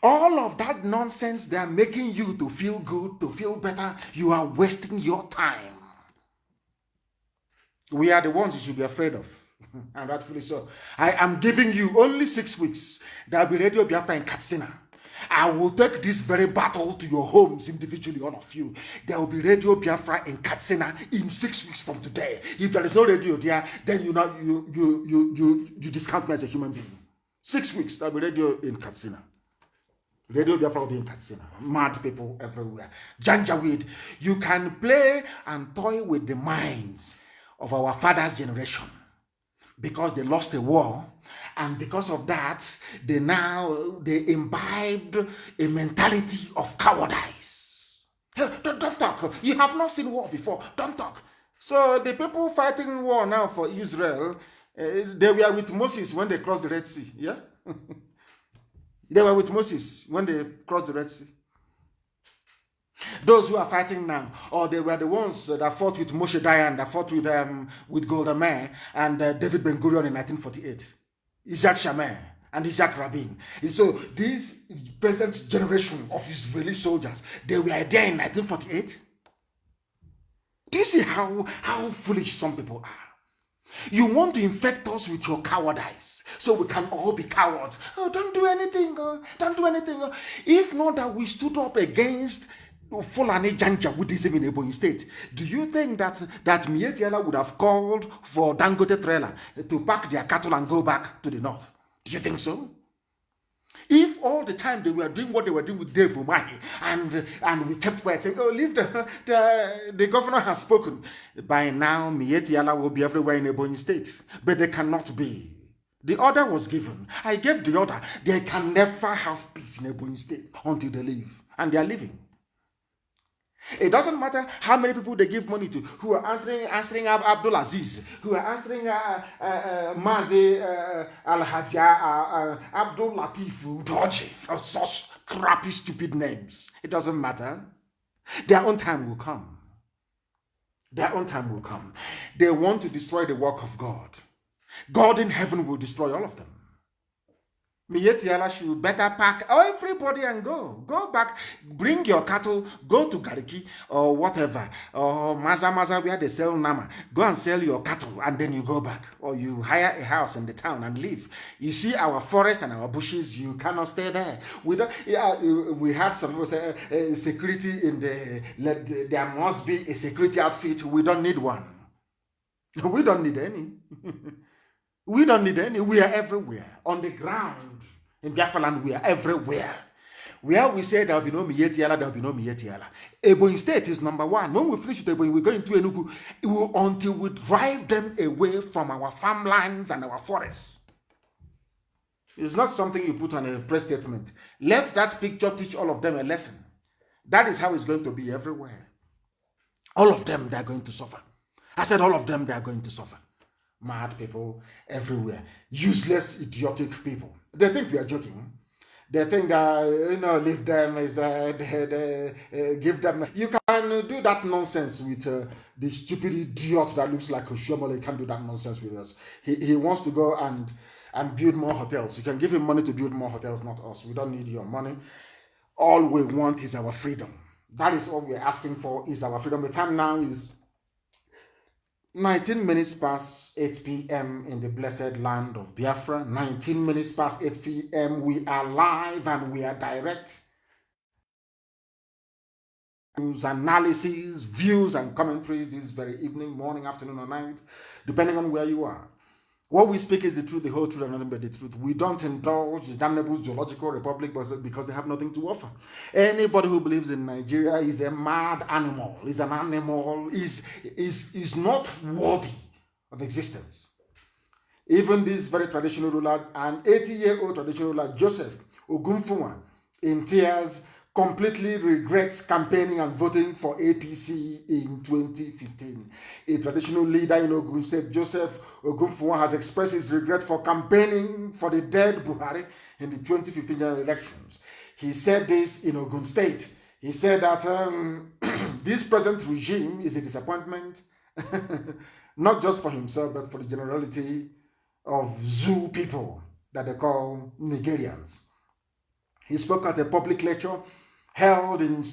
All of that nonsense they are making you to feel good, to feel better, you are wasting your time. We are the ones you should be afraid of. And rightfully so. I am giving you only 6 weeks. There will be Radio Biafra in Katsina. I will take this very battle to your homes individually, all of you. There will be Radio Biafra in Katsina in 6 weeks from today. If there is no radio there, then you discount me as a human being. 6 weeks, there will be radio in Katsina. Radio Biafra will be in Katsina. Mad people everywhere. Janjaweed. You can play and toy with the minds of our father's generation because they lost a war, and because of that, they imbibed a mentality of cowardice. Don't talk. You have not seen war before. Don't talk. So the people fighting war now for Israel, they were with Moses when they crossed the Red Sea. Yeah. They were with Moses when they crossed the Red Sea. Those who are fighting now, or they were the ones that fought with Moshe Dayan, that fought with Golda Meir and David Ben-Gurion in 1948. Isaac Shamir and Isaac Rabin. And so this present generation of Israeli soldiers, they were there in 1948. Do you see how foolish some people are? You want to infect us with your cowardice, so we can all be cowards. Oh, don't do anything. Don't do anything. If not that we stood up against Fulani Janja Buddhism in Ebonyi State, do you think that Mietiala would have called for Dangote trailer to pack their cattle and go back to the north? Do you think so? If all the time they were doing what they were doing with Dave Umahi, and we kept quiet saying, oh, leave the governor has spoken, by now Miyetti Allah will be everywhere in Ebonyi State. But they cannot be. The order was given. I gave the order. They can never have peace in Ebonyi State until they leave. And they are leaving. It doesn't matter how many people they give money to, who are answering Abdul Aziz, who are answering Mazi Abdul Latif Udoji, such crappy, stupid names. It doesn't matter. Their own time will come. Their own time will come. They want to destroy the work of God. God in heaven will destroy all of them. Miyetti should better pack everybody and go. Go back, bring your cattle, go to Gariki or whatever, or Maza where they sell Nama. Go and sell your cattle and then you go back. Or you hire a house in the town and live. You see our forest and our bushes, you cannot stay there. We don't. We had some people say security in there must be a security outfit. We don't need one. We don't need any. We don't need any. We are everywhere. On the ground. In Biafra land, we are everywhere. Where we say there will be no Miyetti Allah, there will be no Miyetti Allah. Ebonyi State is number one. When we finish with Ebonyi, we go into Enugu until we drive them away from our farmlands and our forests. It's not something you put on a press statement. Let that picture teach all of them a lesson. That is how it's going to be everywhere. All of them, they are going to suffer. I said all of them, they are going to suffer. Mad people everywhere. Useless, idiotic people. They think we are joking. They think that, leave them, give them. You can do that nonsense with the stupid idiot that looks like Oshomole. He can't do that nonsense with us. He wants to go and build more hotels. You can give him money to build more hotels, not us. We don't need your money. All we want is our freedom. That is all we're asking for, is our freedom. The time now is 19 minutes past 8 p.m. in the blessed land of Biafra. 19 minutes past 8 p.m. We are live and we are direct. News, analysis, views, and commentaries this very evening, morning, afternoon, or night, depending on where you are. What we speak is the truth, the whole truth, and nothing but the truth. We don't indulge the damnable zoological republic because they have nothing to offer. Anybody who believes in Nigeria is a mad animal, is an animal, is not worthy of existence. Even this very traditional ruler, an 80-year-old traditional ruler, Joseph Ogunfunwa, in tears, completely regrets campaigning and voting for APC in 2015. A traditional leader in Ogun State, Joseph Ogunfunwa, has expressed his regret for campaigning for the dead Buhari in the 2015 general elections. He said this in Ogun State. He said that this present regime is a disappointment, not just for himself, but for the generality of Zoo people that they call Nigerians. He spoke at a public lecture held in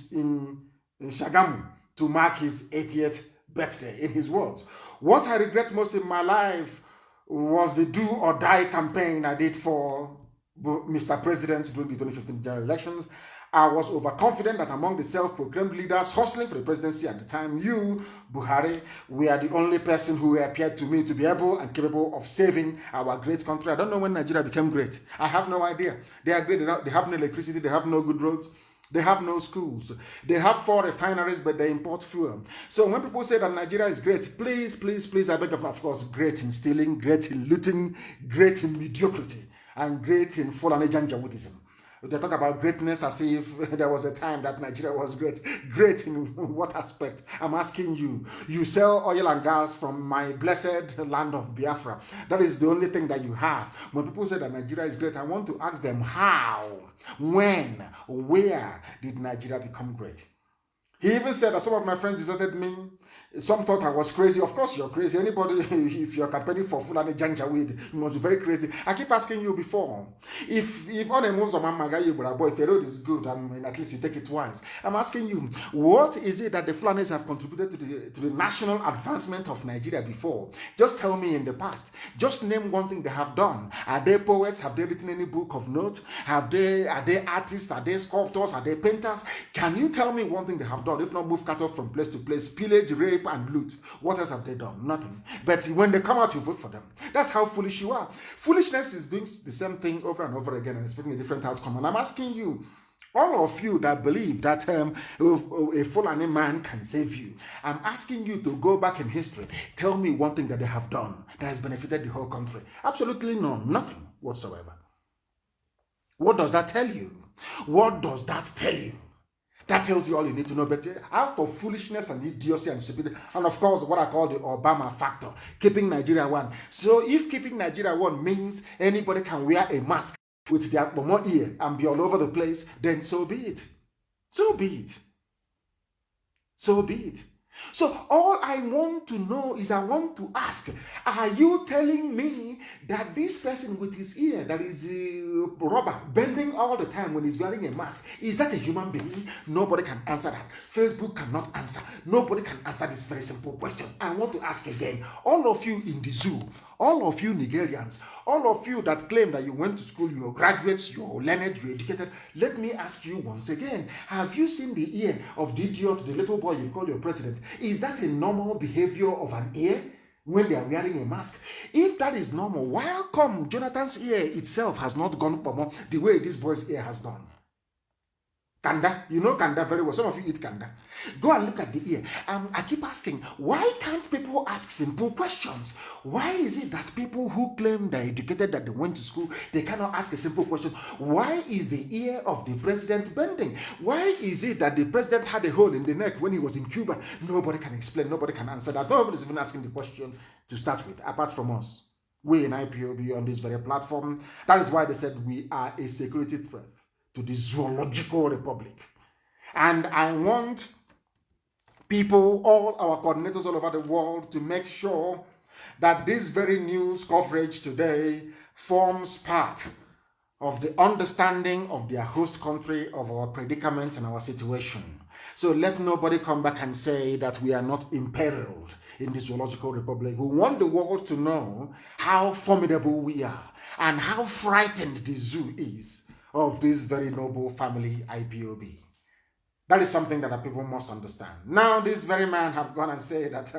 Shagamu to mark his 80th birthday. In his words, what I regret most in my life was the do or die campaign I did for Mr. President during the 2015 general elections. I was overconfident that among the self-proclaimed leaders hustling for the presidency at the time, you, Buhari, were the only person who appeared to me to be able and capable of saving our great country. I don't know when Nigeria became great. I have no idea. They are great. They have no electricity. They have no good roads. They have no schools. They have 4 refineries, but they import fuel. So when people say that Nigeria is great, please, please, please, I beg of course, great in stealing, great in looting, great in mediocrity, and great in Fulani Janjaweedism. They talk about greatness as if there was a time that Nigeria was great. Great in what aspect? I'm asking you. You sell oil and gas from my blessed land of Biafra. That is the only thing that you have. When people say that Nigeria is great, I want to ask them how, when, where did Nigeria become great? He even said that some of my friends deserted me. Some thought I was crazy. Of course you're crazy. Anybody, if you're campaigning for Fulani Janjaweed, you must be very crazy. I keep asking you before, if on a Muslim boy, if a road is good, at least you take it twice. I'm asking you, what is it that the Fulanis have contributed to the national advancement of Nigeria before? Just tell me in the past. Just name one thing they have done. Are they poets? Have they written any book of note? Are they artists? Are they sculptors? Are they painters? Can you tell me one thing they have done done if not move cattle from place to place, pillage, rape, and loot? What else have they done? Nothing. But when they come out, you vote for them. That's how foolish you are. Foolishness is doing the same thing over and over again and expecting a different outcome. And I'm asking you, all of you that believe that a Fulani man can save you, I'm asking you to go back in history. Tell me one thing that they have done that has benefited the whole country. Absolutely none. Nothing whatsoever. What does that tell you? What does that tell you? That tells you all you need to know. But out of foolishness and idiocy and stupidity, and of course what I call the Obama factor, keeping Nigeria one. So if keeping Nigeria one means anybody can wear a mask with their Momo ear and be all over the place, then so be it. So be it. So be it. So all I want to know is, I want to ask, are you telling me that this person with his ear that is rubber bending all the time when he's wearing a mask, is that a human being? Nobody can answer that. Facebook cannot answer. Nobody can answer this very simple question. I want to ask again, all of you in the zoo, all of you Nigerians, all of you that claim that you went to school, you're graduates, you're learned, you're educated, let me ask you once again, have you seen the ear of the idiot, the little boy you call your president? Is that a normal behavior of an ear when they are wearing a mask? If that is normal, why come Jonathan's ear itself has not gone the way this boy's ear has done? Kanda, you know Kanda very well. Some of you eat Kanda. Go and look at the ear. I keep asking, why can't people ask simple questions? Why is it that people who claim they're educated, that they went to school, they cannot ask a simple question? Why is the ear of the president bending? Why is it that the president had a hole in the neck when he was in Cuba? Nobody can explain. Nobody can answer that. Nobody's even asking the question to start with, apart from us. We in IPOB on this very platform. That is why they said we are a security threat to the zoological republic. And I want people, all our coordinators all over the world, to make sure that this very news coverage today forms part of the understanding of their host country, of our predicament and our situation. So let nobody come back and say that we are not imperiled in the zoological republic. We want the world to know how formidable we are and how frightened the zoo is of this very noble family IPOB. That is something that people must understand. Now, this very man have gone and said that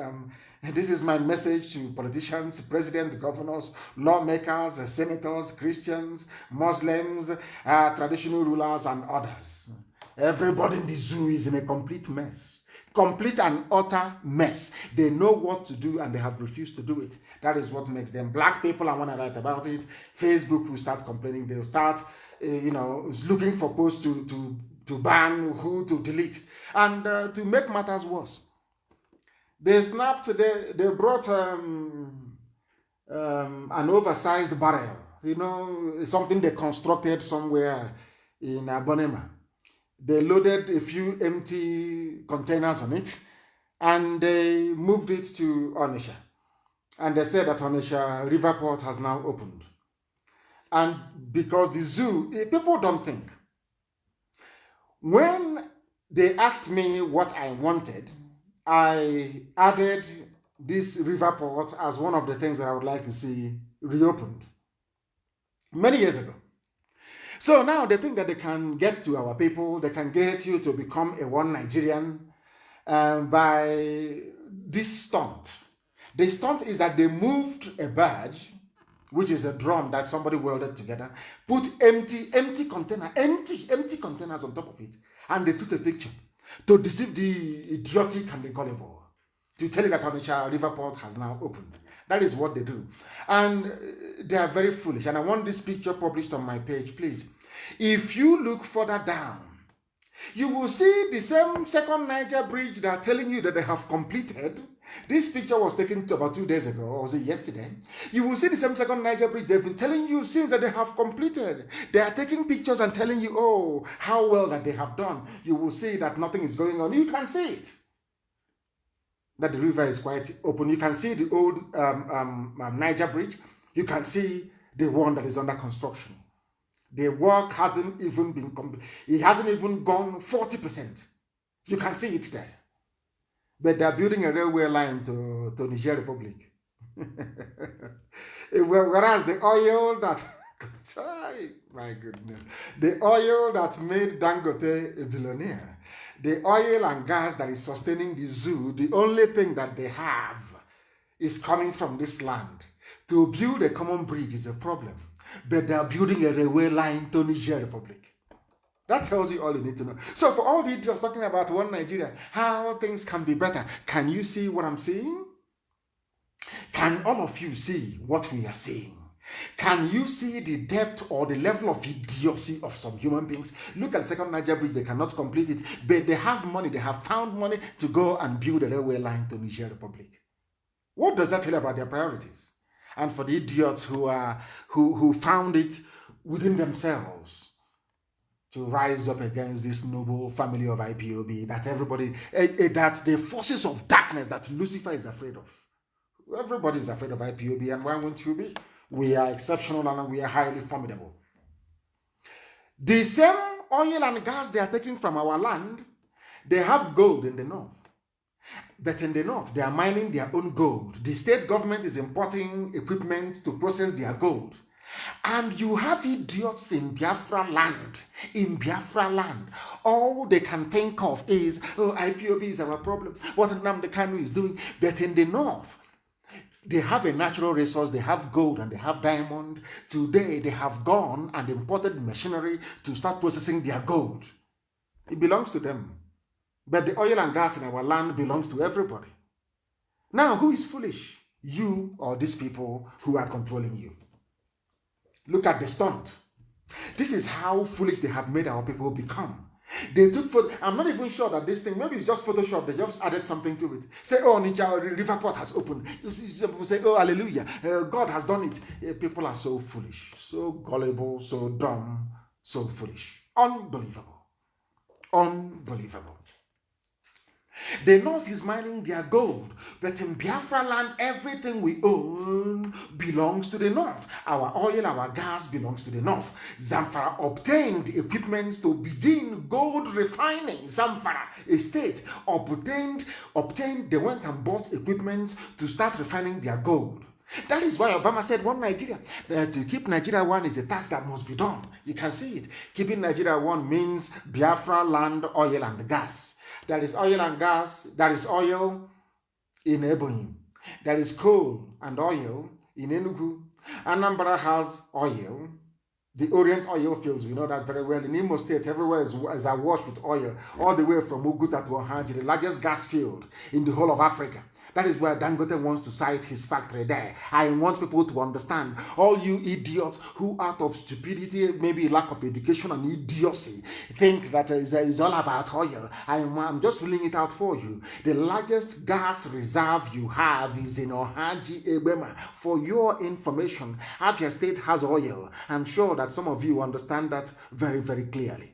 this is my message to politicians, presidents, governors, lawmakers, senators, Christians, Muslims, traditional rulers, and others. Everybody in the zoo is in a complete mess. Complete and utter mess. They know what to do and they have refused to do it. That is what makes them. Black people, I want to write about it. Facebook will start complaining. They'll start looking for posts to ban, who to delete. And to make matters worse, they snapped today, they brought an oversized barrel, something they constructed somewhere in Abonema. They loaded a few empty containers on it and they moved it to Onitsha. And they said that Onitsha River Port has now opened. And because the zoo, people don't think. When they asked me what I wanted, I added this river port as one of the things that I would like to see reopened many years ago. So now they think that they can get to our people, they can get you to become a one Nigerian by this stunt. The stunt is that they moved a badge, which is a drum that somebody welded together, put empty containers on top of it, and they took a picture to deceive the idiotic and the gullible, to tell you that Onitsha River Port has now opened. That is what they do. And they are very foolish. And I want this picture published on my page, please. If you look further down, you will see the same second Niger bridge that are telling you that they have completed. This picture was taken about 2 days ago, or was it yesterday? You will see the same second Niger bridge they've been telling you since that they have completed. They are taking pictures and telling you, oh, how well that they have done. You will see that nothing is going on. You can see it. That the river is quite open. You can see the old Niger bridge. You can see the one that is under construction. The work hasn't even been complete. It hasn't even gone 40%. You can see it there. But they're building a railway line to Niger Republic. Whereas the oil that My goodness. The oil that made Dangote a billionaire, the oil and gas that is sustaining the zoo, the only thing that they have is coming from this land. To build a common bridge is a problem, but they are building a railway line to Niger Republic. That tells you all you need to know. So for all the idiots talking about one Nigeria, how things can be better, can you see what I'm seeing? Can all of you see what we are seeing? Can you see the depth or the level of idiocy of some human beings? Look at the second Niger bridge, they cannot complete it, but they have money, they have found money to go and build a railway line to Niger Republic. What does that tell you about their priorities? And for the idiots who found it within themselves to rise up against this noble family of IPOB that everybody, that the forces of darkness that Lucifer is afraid of. Everybody is afraid of IPOB, and why won't you be? We are exceptional and we are highly formidable. The same oil and gas they are taking from our land, they have gold in the north. But in the north, they are mining their own gold. The state government is importing equipment to process their gold. And you have idiots in Biafra land. In Biafra land, all they can think of is, oh, IPOB is our problem. What Nnamdi Kanu is doing. But in the north, they have a natural resource, they have gold and they have diamond. Today, they have gone and imported machinery to start processing their gold. It belongs to them. But the oil and gas in our land belongs to everybody. Now, who is foolish? You or these people who are controlling you? Look at the stunt. This is how foolish they have made our people become. They took, I'm not even sure that this thing, maybe it's just Photoshop, they just added something to it. Say, oh, Ninja, river port has opened. You see, people say, oh, hallelujah, God has done it. People are so foolish, so gullible, so dumb, so foolish. Unbelievable. Unbelievable. The north is mining their gold, but in Biafra land, everything we own belongs to the north. Our oil, our gas belongs to the north. Zamfara obtained equipment to begin gold refining. Zamfara, a state, they went and bought equipment to start refining their gold. That is why Obama said one Nigeria. To keep Nigeria one is a tax that must be done. You can see it. Keeping Nigeria one means Biafra land, oil and gas. There is oil and gas. There is oil in Ebonyi. There is coal and oil in Enugu. Anambra has oil. The Orient oil fields, we know that very well. In Imo State, everywhere is awash with oil. All the way from Uguta to Ohanji, the largest gas field in the whole of Africa. That is where Dangote wants to site his factory there. I want people to understand, all you idiots who out of stupidity, maybe lack of education and idiocy, think that it's all about oil. I'm just filling it out for you. The largest gas reserve you have is in Ohaji Ebema. For your information, Abia State has oil. I'm sure that some of you understand that very, very clearly.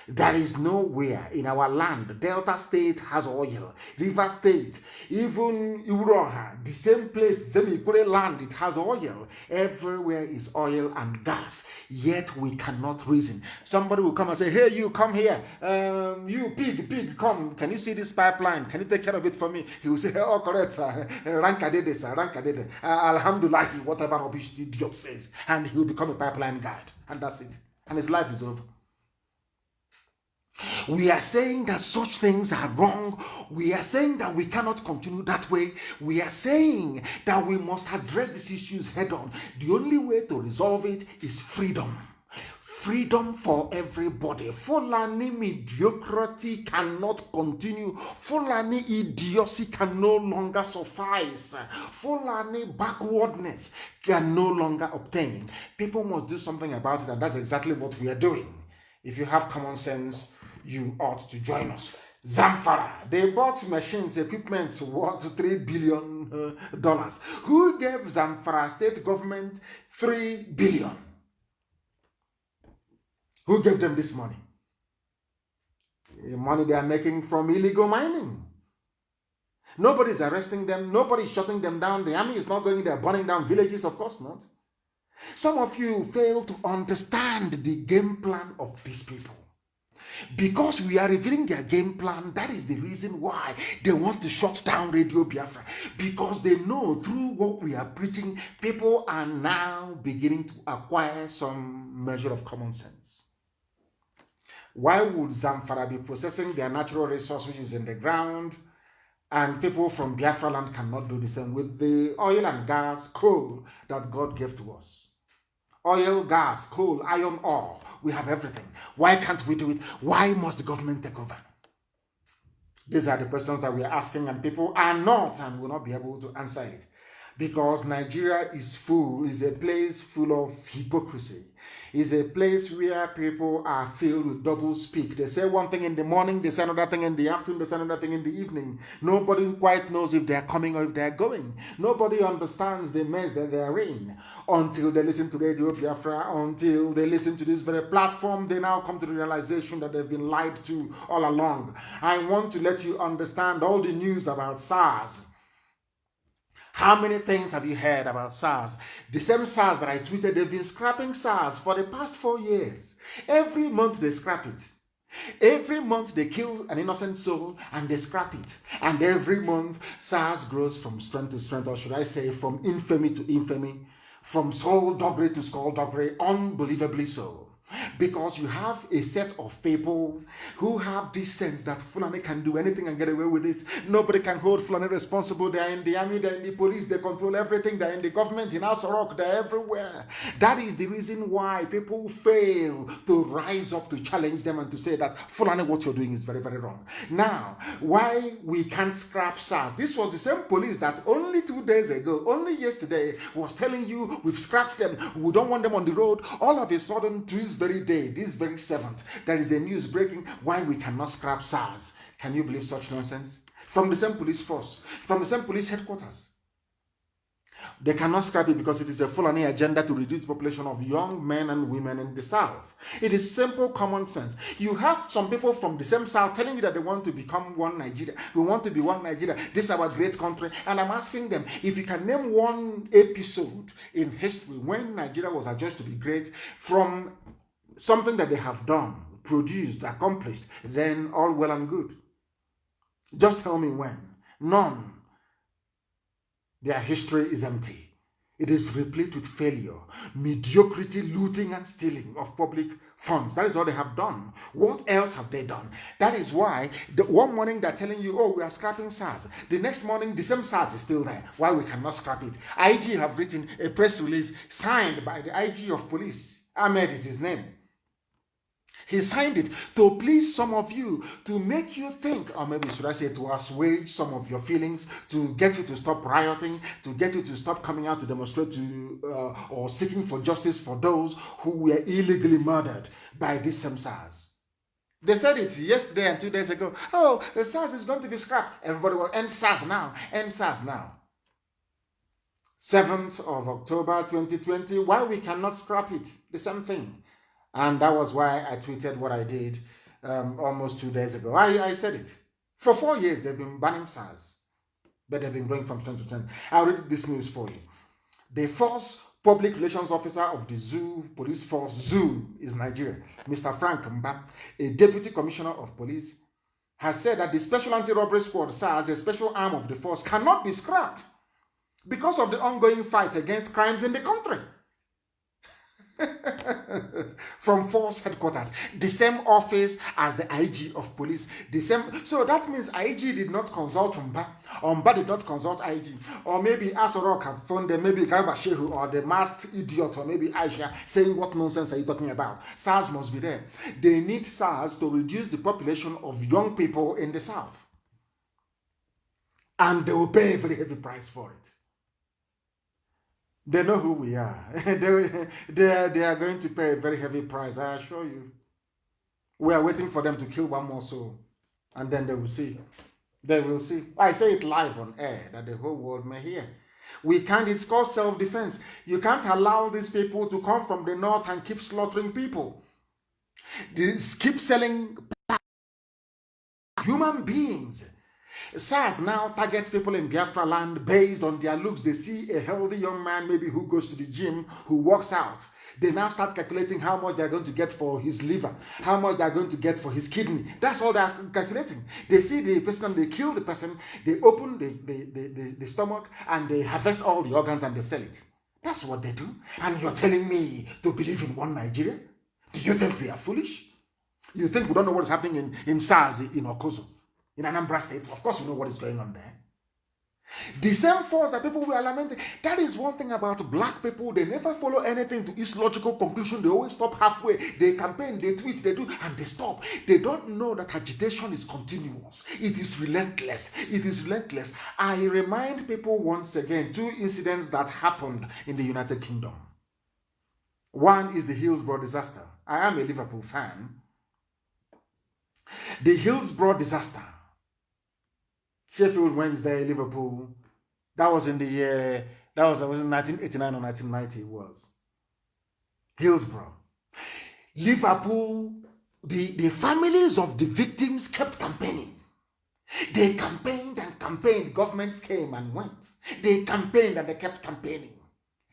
There is nowhere in our land. Delta State has oil. River State, even Uroha, the same place, Zemikure land, it has oil. Everywhere is oil and gas. Yet we cannot reason. Somebody will come and say, hey, you come here. You pig, come. Can you see this pipeline? Can you take care of it for me? He will say, oh, correct, sir. Rankadede, sir. Rankadede. Alhamdulillah, whatever rubbish the idiot says. And he will become a pipeline guide. And that's it. And his life is over. We are saying that such things are wrong. We are saying that we cannot continue that way. We are saying that we must address these issues head on. The only way to resolve it is freedom. Freedom for everybody. Fulani mediocrity cannot continue. Fulani idiocy can no longer suffice. Fulani backwardness can no longer obtain. People must do something about it, and that's exactly what we are doing. If you have common sense, you ought to join us. Zamfara, they bought machines, equipment worth $3 billion. Who gave Zamfara state government $3 billion? Who gave them this money? The money they are making from illegal mining. Nobody's arresting them. Nobody's shutting them down. The army is not going there burning down villages. Of course not. Some of you fail to understand the game plan of these people. Because we are revealing their game plan, that is the reason why they want to shut down Radio Biafra. Because they know through what we are preaching, people are now beginning to acquire some measure of common sense. Why would Zamfara be processing their natural resource, which is in the ground, and people from Biafra land cannot do the same with the oil and gas, coal that God gave to us? Oil, gas, coal, iron ore, we have everything. Why can't we do it? Why must the government take over? These are the questions that we are asking, and people are not and will not be able to answer it. Because Nigeria is a place full of hypocrisy. It's a place where people are filled with double speak. They say one thing in the morning, they say another thing in the afternoon, they say another thing in the evening. Nobody quite knows if they're coming or if they're going. Nobody understands the mess that they're in until they listen to Radio Biafra, until they listen to this very platform. They now come to the realization that they've been lied to all along. I want to let you understand all the news about SARS. How many things have you heard about SARS? The same SARS that I tweeted, they've been scrapping SARS for the past 4 years. Every month they scrap it. Every month they kill an innocent soul and they scrap it. And every month SARS grows from strength to strength, or should I say from infamy to infamy, from skullduggery to skullduggery, unbelievably so. Because you have a set of people who have this sense that Fulani can do anything and get away with it. Nobody can hold Fulani responsible. They are in the army, they are in the police, they control everything, they are in the government, in Asorok, they are everywhere. That is the reason why people fail to rise up to challenge them and to say that Fulani, what you're doing is very, very wrong. Now, why we can't scrap SARS? This was the same police that only 2 days ago, only yesterday, was telling you we've scrapped them, we don't want them on the road. All of a sudden, to this very day, this very 7th, there is a news breaking why we cannot scrap SARS. Can you believe such nonsense? From the same police force, from the same police headquarters. They cannot scrap it because it is a Fulani agenda to reduce the population of young men and women in the South. It is simple common sense. You have some people from the same South telling you that they want to become one Nigeria. We want to be one Nigeria. This is our great country. And I'm asking them, if you can name one episode in history when Nigeria was adjudged to be great from something that they have done, produced, accomplished, then all well and good. Just tell me when. None. Their history is empty. It is replete with failure, mediocrity, looting and stealing of public funds. That is all they have done. What else have they done? That is why one morning they're telling you, oh, we are scrapping SARS. The next morning, the same SARS is still there. Why we cannot scrap it? IG have written a press release signed by the IG of police. Ahmed is his name. He signed it to please some of you, to make you think, or maybe should I say to assuage some of your feelings, to get you to stop rioting, to get you to stop coming out to demonstrate or seeking for justice for those who were illegally murdered by this same SARS. They said it yesterday and 2 days ago. Oh, the SARS is going to be scrapped. Everybody will end SARS now. End SARS now. 7th of October 2020. Why we cannot scrap it? The same thing. And that was why I tweeted what I did almost 2 days ago. I said it. For 4 years, they've been banning SARS, but they've been growing from strength to strength. I'll read this news for you. The first public relations officer of the Zoo Police Force, Zoo is Nigeria, Mr. Frank Mba, a deputy commissioner of police, has said that the Special Anti-Robbery Squad, SARS, a special arm of the force, cannot be scrapped because of the ongoing fight against crimes in the country. From force headquarters, the same office as the IG of police, the same. So that means IG did not consult Umba did not consult IG, or maybe Asorok have found them, maybe Garba Shehu or the masked idiot, or maybe Aisha saying, what nonsense are you talking about? SARS must be there. They need SARS to reduce the population of young people in the South, and they will pay a very heavy price for it. They know who we are. they are going to pay a very heavy price, I assure you. We are waiting for them to kill one more soul, and then they will see. They will see. I say it live on air that the whole world may hear. We can't, it's called self-defense. You can't allow these people to come from the north and keep slaughtering people. They keep selling human beings. SARS now targets people in Biafra land based on their looks. They see a healthy young man, maybe who goes to the gym, who works out. They now start calculating how much they're going to get for his liver, how much they're going to get for his kidney. That's all they're calculating. They see the person, they kill the person, they open the stomach, and they harvest all the organs and they sell it. That's what they do. And you're telling me to believe in one Nigeria? Do you think we are foolish? You think we don't know what is happening in SARS in Okozo, in Anambra State? Of course we know what is going on there. The same force that people were lamenting. That is one thing about black people. They never follow anything to its logical conclusion. They always stop halfway. They campaign, they tweet, they do, and they stop. They don't know that agitation is continuous. It is relentless. It is relentless. I remind people once again, 2 incidents that happened in the United Kingdom. One is the Hillsborough disaster. I am a Liverpool fan. The Hillsborough disaster. Sheffield Wednesday, Liverpool. That was in the year, that was in 1989 or 1990 it was. Hillsborough. Liverpool, the families of the victims kept campaigning. They campaigned and campaigned. Governments came and went. They campaigned and they kept campaigning.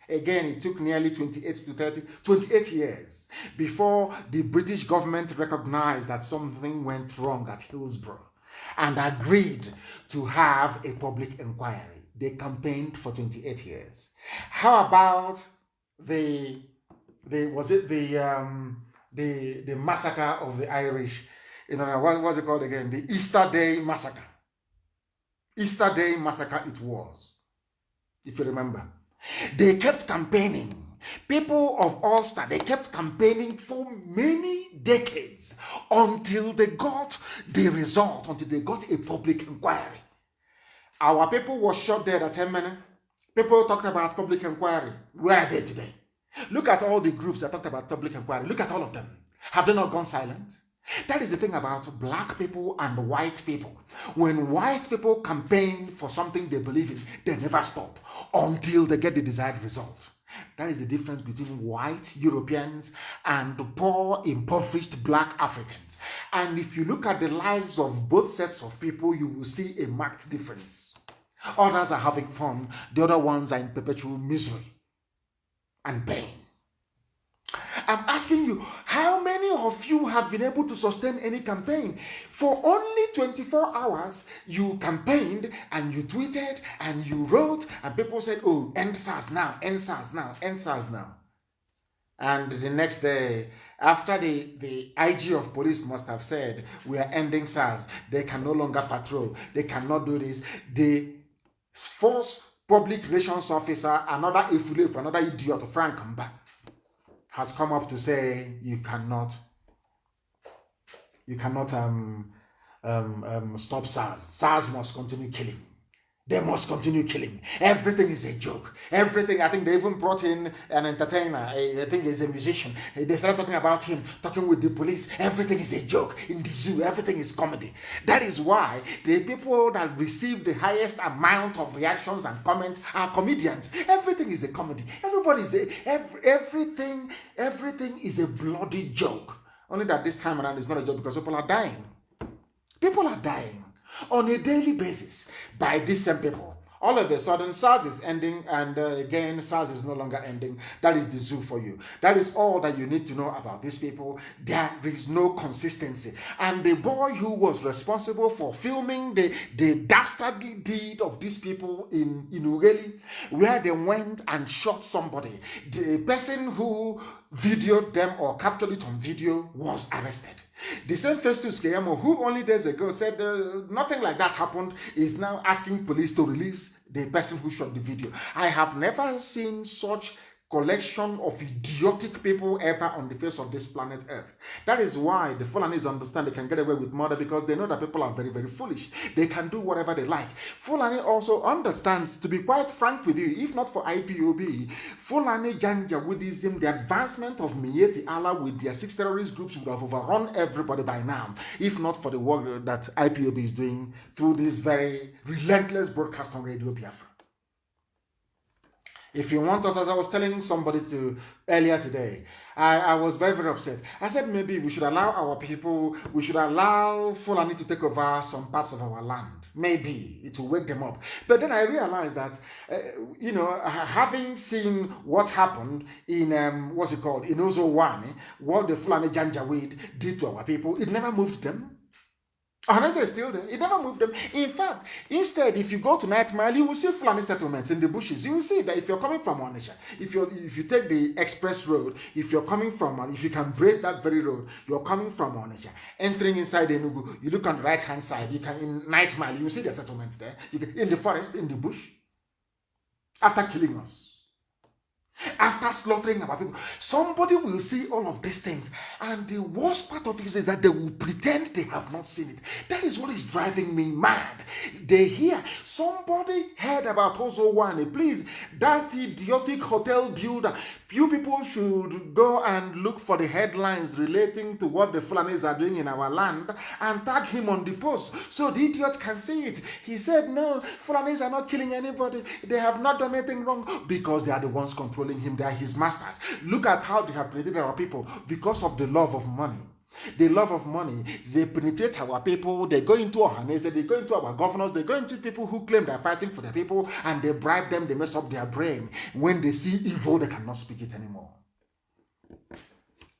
Again, it took nearly 28 years before the British government recognized that something went wrong at Hillsborough and agreed to have a public inquiry. They campaigned for 28 years. How about the massacre of the Irish? What was it called again? The Easter Day massacre. Easter Day massacre it was, if you remember. They kept campaigning. People of Ulster, they kept campaigning for many decades until they got the result, until they got a public inquiry. Our people were shot dead at 10 minutes. People talked about public inquiry. Where are they today? Look at all the groups that talked about public inquiry. Look at all of them. Have they not gone silent? That is the thing about black people and white people. When white people campaign for something they believe in, they never stop until they get the desired result. That is the difference between white Europeans and poor, impoverished black Africans. And if you look at the lives of both sets of people, you will see a marked difference. Others are having fun. The other ones are in perpetual misery and pain. I'm asking you, how many of you have been able to sustain any campaign? For only 24 hours, you campaigned and you tweeted and you wrote and people said, oh, end SARS now, end SARS now, end SARS now. And the next day, after the IG of police must have said, we are ending SARS, they can no longer patrol, they cannot do this, the force public relations officer, another ifule, another idiot, Frank Kamba, has come up to say you cannot stop SARS. SARS must continue killing. They must continue killing. Everything is a joke. Everything. I think they even brought in an entertainer. I think he's a musician. They started talking about him, talking with the police. Everything is a joke. In the zoo, everything is comedy. That is why the people that receive the highest amount of reactions and comments are comedians. Everything is a comedy. Everything is a bloody joke. Only that this time around it's not a joke because people are dying. People are dying on a daily basis by these same people. All of a sudden, SARS is ending, and again, SARS is no longer ending. That is the zoo for you. That is all that you need to know about these people. There is no consistency. And the boy who was responsible for filming the dastardly deed of these people in Ugeli, where they went and shot somebody, the person who videoed them or captured it on video was arrested. The same Festus Keyamo, who only days ago said nothing like that happened, is now asking police to release the person who shot the video. I have never seen such collection of idiotic people ever on the face of this planet Earth. That is why the Fulanis understand they can get away with murder, because they know that people are very, very foolish. They can do whatever they like. Fulani also understands, to be quite frank with you, if not for IPOB, Fulani Janjaweedism, the advancement of Miyetti Allah with their 6 terrorist groups would have overrun everybody by now, if not for the work that IPOB is doing through this very relentless broadcast on Radio Biafra. If you want us, as I was telling somebody earlier today, I was very, very upset. I said maybe we should allow our people, we should allow Fulani to take over some parts of our land. Maybe it will wake them up. But then I realized that, having seen what happened in, in Ozo-Wane, what the Fulani Janjaweed did to our people, it never moved them. Honestly, is still there. It never moved them. In fact, instead, if you go to Night Mile, you will see Fulani settlements in the bushes. You will see that if you're coming from Onitsha, if you take the express road, if you're coming from, if you can brace that very road, you're coming from Onitsha, entering inside Enugu, you look on the right hand side, you can in Night Mile, you will see the settlements there. You can, in the forest, in the bush, after killing us. After slaughtering our people, somebody will see all of these things, and the worst part of it is that they will pretend they have not seen it. That is what is driving me mad. They hear somebody heard about Ozo-Wane. Please, that idiotic hotel builder. Few people should go and look for the headlines relating to what the Fulanis are doing in our land and tag him on the post so the idiot can see it. He said, no, Fulanis are not killing anybody. They have not done anything wrong because they are the ones controlling him. They are his masters. Look at how they have treated our people because of the love of money. The love of money, they penetrate our people, they go into Ohanese, they go into our governors, they go into people who claim they're fighting for the people, and they bribe them, they mess up their brain. When they see evil, they cannot speak it anymore.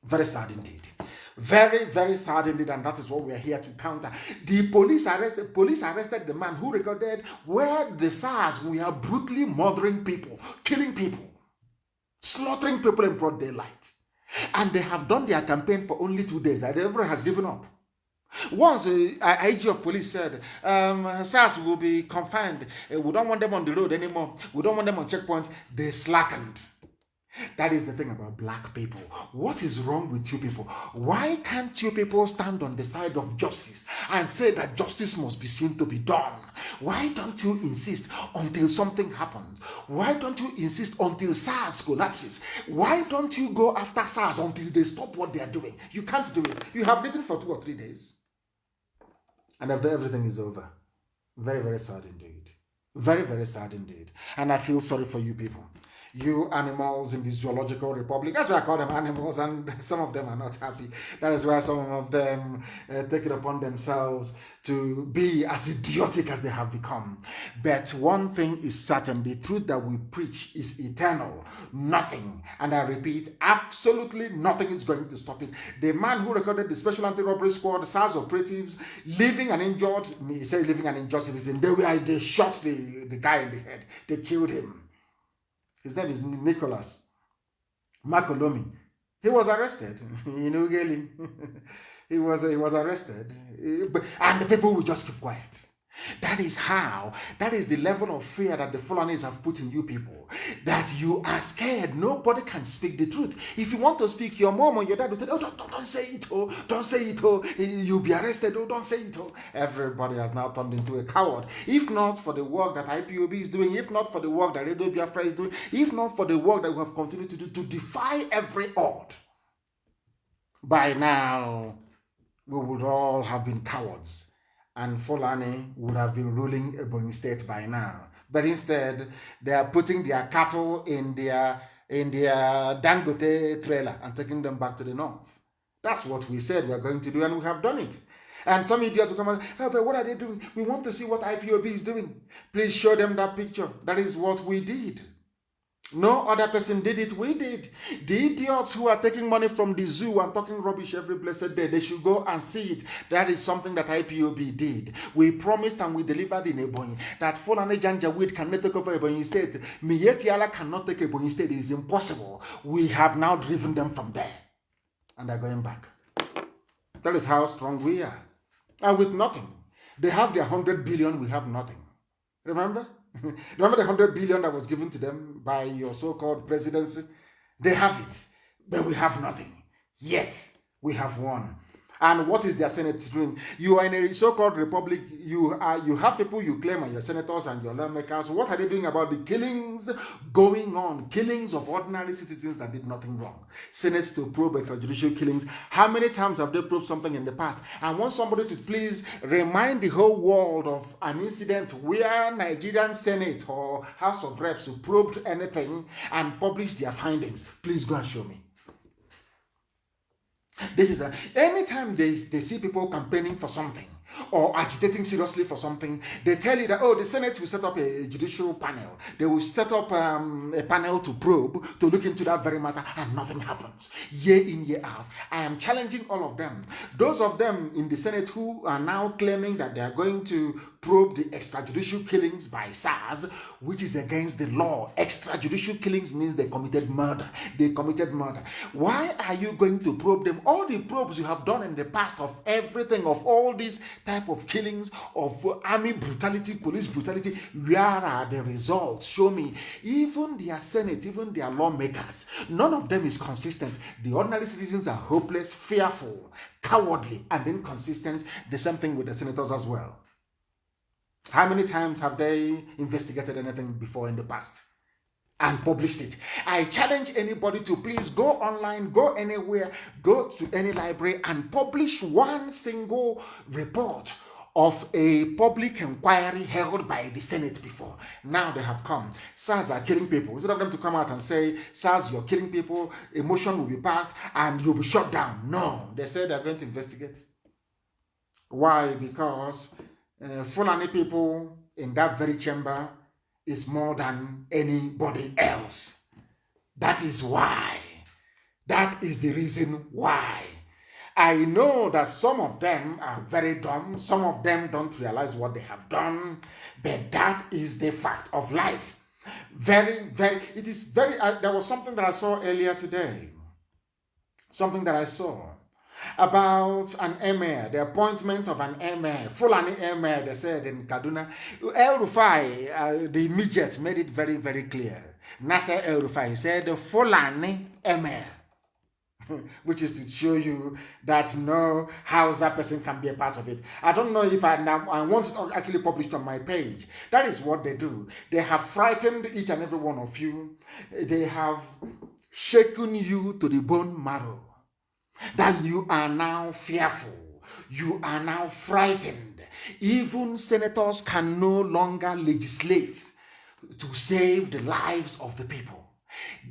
Very sad indeed. Very, very sad indeed, and that is what we are here to counter. The police arrested the man who recorded where the SARS were brutally murdering people, killing people, slaughtering people in broad daylight. And they have done their campaign for only 2 days. And everyone has given up. Once IG of police said, SARS will be confined. We don't want them on the road anymore. We don't want them on checkpoints. They slackened. That is the thing about black people. What is wrong with you people? Why can't you people stand on the side of justice and say that justice must be seen to be done? Why don't you insist until something happens? Why don't you insist until SARS collapses? Why don't you go after SARS until they stop what they are doing? You can't do it. You have written for 2 or 3 days. And after everything is over. Very, very sad indeed. Very, very sad indeed. And I feel sorry for you people. You animals in the zoological republic. That's why I call them animals, and some of them are not happy. That is why some of them take it upon themselves to be as idiotic as they have become. But one thing is certain, the truth that we preach is eternal. Nothing, and I repeat, absolutely nothing is going to stop it. The man who recorded the Special Anti-Robbery Squad, SARS operatives, living and injured, he said living and injured citizen, they shot the guy in the head. They killed him. His name is Nicholas Makolomi. He was arrested in Ugeli. He was arrested. And the people will just keep quiet. That is the level of fear that the Fulanis have put in you people. That you are scared. Nobody can speak the truth. If you want to speak, your mom or your dad will tell you, oh, don't say it, oh, don't say it, oh, you'll be arrested, oh, don't say it, oh. Everybody has now turned into a coward. If not for the work that IPOB is doing, if not for the work that Radio Biafra is doing, if not for the work that we have continued to do to defy every odd, by now, we would all have been cowards. And Fulani would have been ruling Ebonyi State by now. But instead, they are putting their cattle in their Dangote trailer and taking them back to the north. That's what we said we are going to do, and we have done it. And some idiot will come and, oh, but what are they doing? We want to see what IPOB is doing. Please show them that picture. That is what we did. No other person did it, we did. The idiots who are taking money from the zoo and talking rubbish every blessed day, they should go and see it. That is something that IPOB did. We promised and we delivered in Ebonyi that Fulani Janjaweed cannot take over Ebonyi State. Mietiala cannot take Ebonyi State. It is impossible. We have now driven them from there. And they're going back. That is how strong we are. And with nothing. They have their 100 billion, we have nothing. Remember? Remember the 100 billion that was given to them by your so-called presidency? They have it, but we have nothing. Yet, we have won. And what is their Senate doing? You are in a so-called republic. You have people you claim are your senators and your lawmakers. What are they doing about the killings going on? Killings of ordinary citizens that did nothing wrong. Senate to probe extrajudicial killings. How many times have they probed something in the past? I want somebody to please remind the whole world of an incident where Nigerian Senate or House of Reps probed anything and published their findings. Please go and show me. This is anytime they see people campaigning for something or agitating seriously for something, they tell you that, oh, the Senate will set up a judicial panel. They will set up a panel to probe, to look into that very matter, and nothing happens. Year in, year out. I am challenging all of them. Those of them in the Senate who are now claiming that they are going to probe the extrajudicial killings by SARS, which is against the law. Extrajudicial killings means they committed murder. They committed murder. Why are you going to probe them? All the probes you have done in the past of everything, of all these type of killings, of army brutality, police brutality, where are the results? Show me. Even their Senate, even their lawmakers, none of them is consistent. The ordinary citizens are hopeless, fearful, cowardly, and inconsistent. The same thing with the senators as well. How many times have they investigated anything before in the past and published it? I challenge anybody to please go online, go anywhere, go to any library and publish one single report of a public inquiry held by the Senate before. Now they have come. SARS are killing people. Instead of them to come out and say, SARS, you're killing people, a motion will be passed and you'll be shut down. No, they said they're going to investigate. Why? Because Fulani people in that very chamber is more than anybody else. That is why. That is the reason why. I know that some of them are very dumb. Some of them don't realize what they have done. But that is the fact of life. It is very, there was something that I saw earlier today. Something that I saw about an emir, the appointment of an emir, Fulani emir, they said in Kaduna. El Rufai, the midget, made it very, very clear. Nasser El Rufai said Fulani emir, which is to show you that no Hausa person can be a part of it. I don't know if I want it actually published on my page. That is what they do. They have frightened each and every one of you. They have shaken you to the bone marrow. That you are now fearful, you are now frightened. Even senators can no longer legislate to save the lives of the people.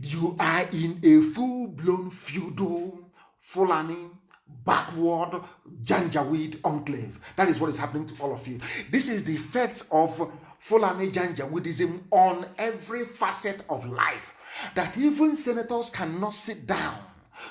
You are in a full-blown feudal, Fulani, backward, Janjaweed enclave. That is what is happening to all of you. This is the effects of Fulani Janjaweedism on every facet of life. That even senators cannot sit down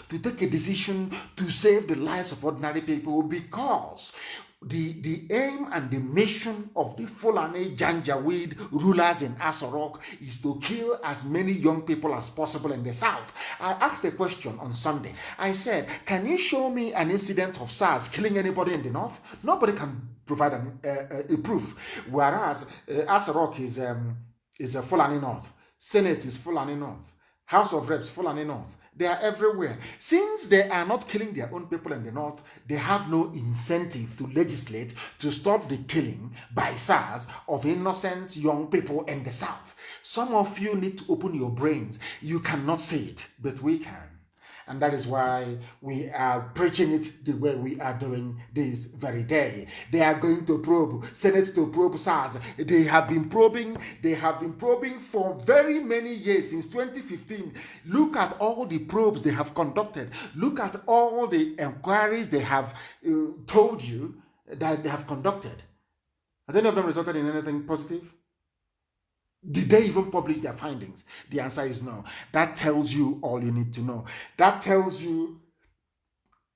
to take a decision to save the lives of ordinary people, because the aim and the mission of the Fulani Janjaweed rulers in Asorok is to kill as many young people as possible in the south. I asked a question on Sunday. I said, can you show me an incident of SARS killing anybody in the north? Nobody can provide a proof. Whereas Asorok is a Fulani North. Senate is Fulani North. House of Reps, Fulani North. They are everywhere. Since they are not killing their own people in the north, they have no incentive to legislate to stop the killing by SARS of innocent young people in the south. Some of you need to open your brains. You cannot see it, but we can. And that is why we are preaching it the way we are doing this very day. They are going to probe, Senate to probe SARS. They have been probing for very many years, since 2015. Look at all the probes they have conducted. Look at all the inquiries they have told you that they have conducted. Has any of them resulted in anything positive? Did they even publish their findings? The answer is no. That tells you all you need to know. That tells you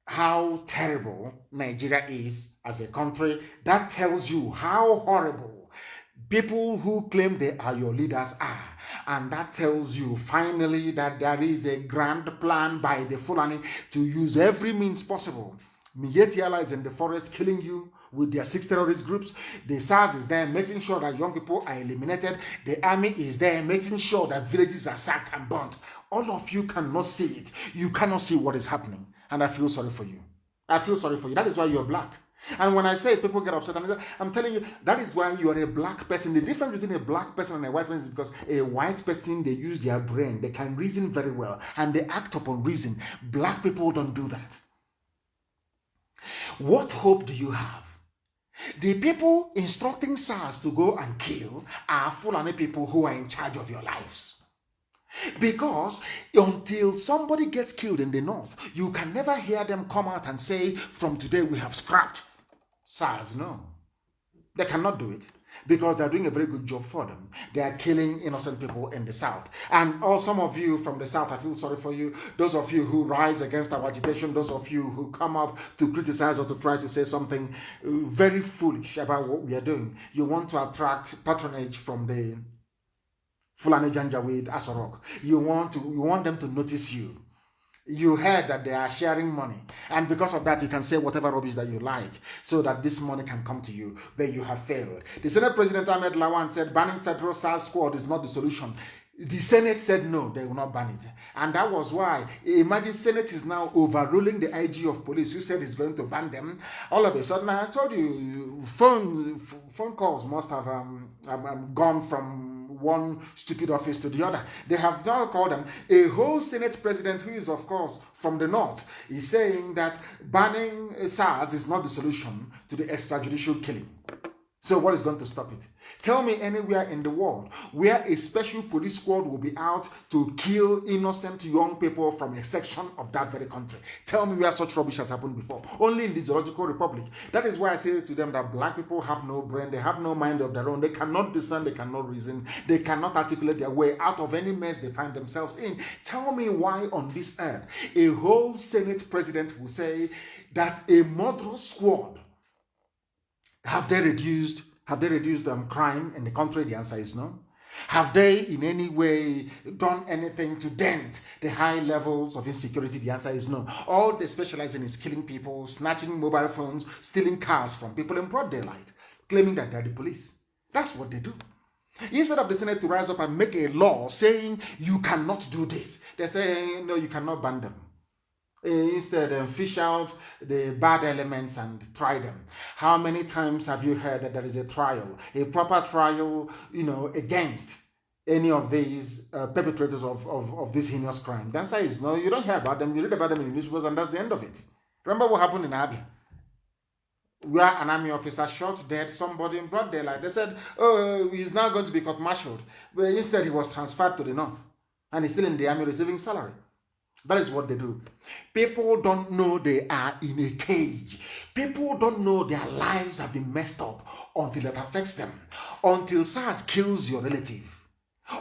how terrible Nigeria is as a country. That tells you how horrible people who claim they are your leaders are. And that tells you finally that there is a grand plan by the Fulani to use every means possible. Mietiala is in the forest killing you with their 6 terrorist groups. The SARS is there making sure that young people are eliminated. The army is there making sure that villages are sacked and burnt. All of you cannot see it. You cannot see what is happening. And I feel sorry for you. I feel sorry for you. That is why you're black. And when I say it, people get upset. I'm telling you, that is why you are a black person. The difference between a black person and a white person is because a white person, they use their brain. They can reason very well. And they act upon reason. Black people don't do that. What hope do you have? The people instructing SARS to go and kill are Fulani people who are in charge of your lives. Because until somebody gets killed in the north, you can never hear them come out and say, from today we have scrapped SARS. No, they cannot do it because they're doing a very good job for them. They are killing innocent people in the south. And all some of you from the south, I feel sorry for you. Those of you who rise against our agitation, those of you who come up to criticize or to try to say something very foolish about what we are doing. You want to attract patronage from the Fulani Janjaweed Asorok. You want them to notice you. You heard that they are sharing money, and because of that, you can say whatever rubbish that you like, so that this money can come to you, but you have failed. The Senate President Ahmed Lawan said banning federal SARS squad is not the solution. The Senate said no, they will not ban it. And that was why, imagine Senate is now overruling the IG of police who said he's going to ban them. All of a sudden, I told you, phone calls must have gone from one stupid office to the other. They have now called them. A whole Senate president who is, of course, from the north is saying that banning SARS is not the solution to the extrajudicial killing. So what is going to stop it? Tell me anywhere in the world where a special police squad will be out to kill innocent young people from a section of that very country. Tell me where such rubbish has happened before. Only in the Zoological Republic. That is why I say to them that black people have no brain, they have no mind of their own, they cannot discern, they cannot reason, they cannot articulate their way out of any mess they find themselves in. Tell me why on this earth a whole Senate president will say that a murderous squad have they reduced crime in the country? The answer is no. Have they in any way done anything to dent the high levels of insecurity? The answer is no. All they specialize in is killing people, snatching mobile phones, stealing cars from people in broad daylight, claiming that they're the police. That's what they do. Instead of the Senate to rise up and make a law saying you cannot do this, they say no, you cannot ban them. Instead, fish out the bad elements and try them. How many times have you heard that there is a trial, a proper trial, against any of these perpetrators of this heinous crime? The answer is no, you don't hear about them. You read about them in the newspapers and that's the end of it. Remember what happened in Abia, where an army officer shot dead somebody in broad daylight. They said, oh, he's now going to be court-martialed. But instead, he was transferred to the north. And he's still in the army receiving salary. That is what they do. People don't know they are in a cage. People don't know their lives have been messed up until it affects them. Until SARS kills your relative.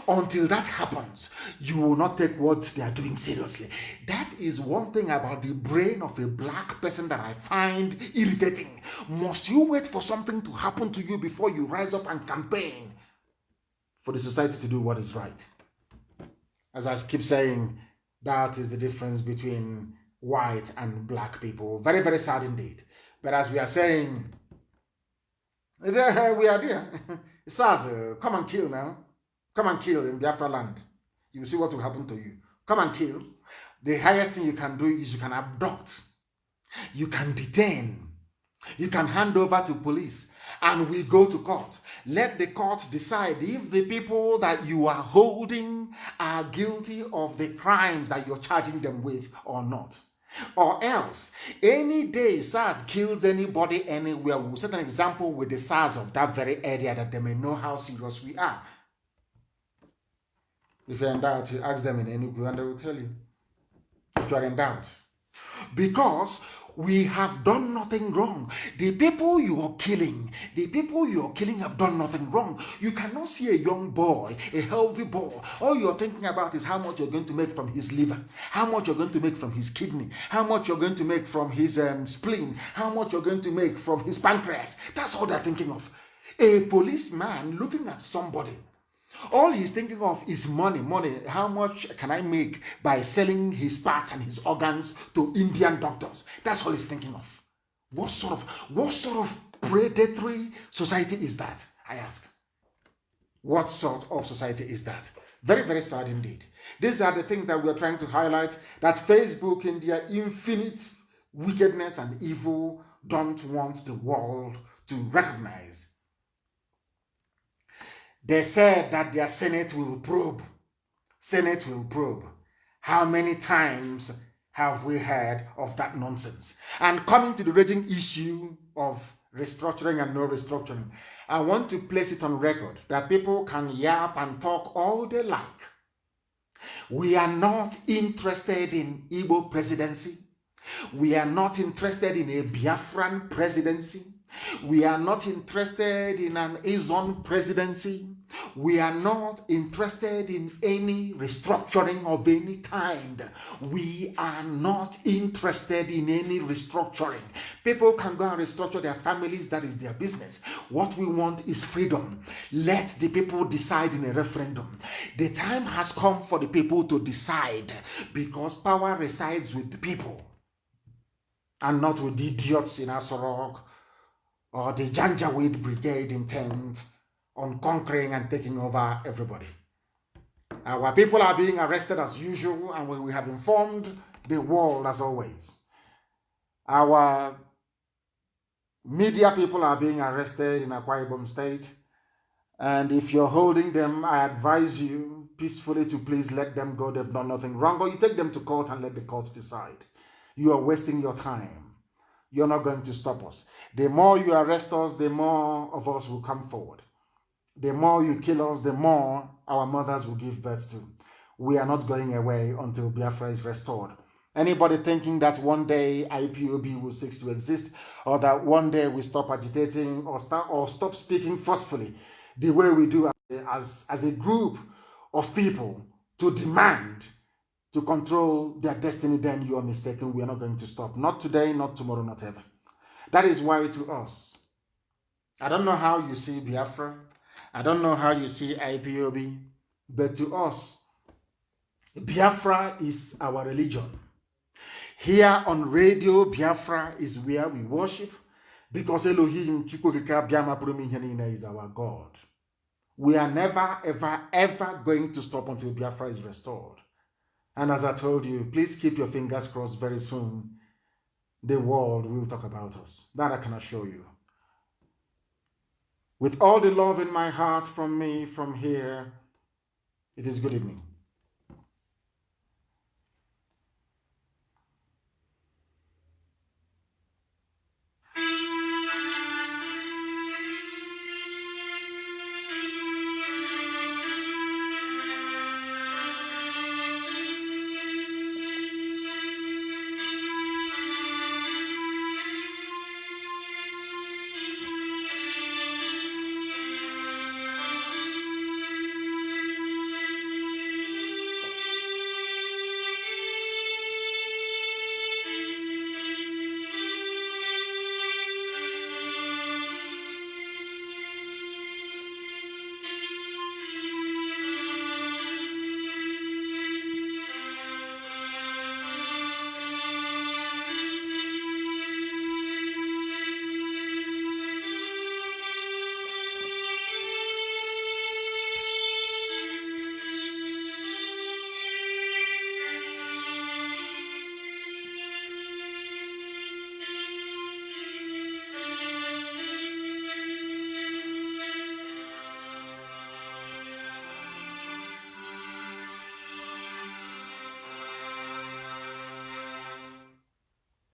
Until that happens, you will not take what they are doing seriously. That is one thing about the brain of a black person that I find irritating. Must you wait for something to happen to you before you rise up and campaign for the society to do what is right? As I keep saying, that is the difference between white and black people. Very, very sad indeed. But as we are saying, we are there. It says, come and kill now. Come and kill in Biafra land. You will see what will happen to you. Come and kill. The highest thing you can do is you can abduct. You can detain. You can hand over to police. And we go to court. Let the court decide if the people that you are holding are guilty of the crimes that you're charging them with or not. Or else, any day SARS kills anybody anywhere, we'll set an example with the SARS of that very area that they may know how serious we are. If you're in doubt, you ask them in Enugu and they will tell you. If you're in doubt. Because we have done nothing wrong. The people you are killing have done nothing wrong. You cannot see a young boy, a healthy boy. All you're thinking about is how much you're going to make from his liver, how much you're going to make from his kidney, how much you're going to make from his spleen, how much you're going to make from his pancreas. That's all they're thinking of. A policeman looking at somebody, all he's thinking of is money. How much can I make by selling his parts and his organs to Indian doctors? That's all he's thinking of. What sort of predatory society is that? I ask. What sort of society is that? Very, very sad indeed. These are the things that we are trying to highlight, that Facebook in their infinite wickedness and evil don't want the world to recognize. They said that their Senate will probe. Senate will probe. How many times have we heard of that nonsense? And coming to the raging issue of restructuring and no restructuring, I want to place it on record that people can yap and talk all they like. We are not interested in Igbo presidency. We are not interested in a Biafran presidency. We are not interested in an Azon presidency. We are not interested in any restructuring of any kind. We are not interested in any restructuring. People can go and restructure their families. That is their business. What we want is freedom. Let the people decide in a referendum. The time has come for the people to decide, because power resides with the people and not with the idiots in Asorok or the Janjaweed Brigade intent on conquering and taking over everybody. Our people are being arrested as usual, and we have informed the world as always. Our media people are being arrested in Akwa Ibom State, and if you're holding them, I advise you peacefully to please let them go. They've done nothing wrong, or you take them to court and let the courts decide. You are wasting your time. You're not going to stop us. The more you arrest us, the more of us will come forward. The more you kill us, the more our mothers will give birth to. We are not going away until Biafra is restored. Anybody thinking that one day IPOB will cease to exist, or that one day we stop agitating or stop speaking forcefully the way we do as a group of people to demand to control their destiny, then you are mistaken. We are not going to stop. Not today, not tomorrow, not ever. That is why to us, I don't know how you see Biafra, I don't know how you see IPOB, but to us, Biafra is our religion. Here on radio, Biafra is where we worship, because Elohim is our God. We are never, ever, ever going to stop until Biafra is restored. And as I told you, please keep your fingers crossed. Very soon, the world will talk about us. That I can assure you. With all the love in my heart from me, from here, it is good evening.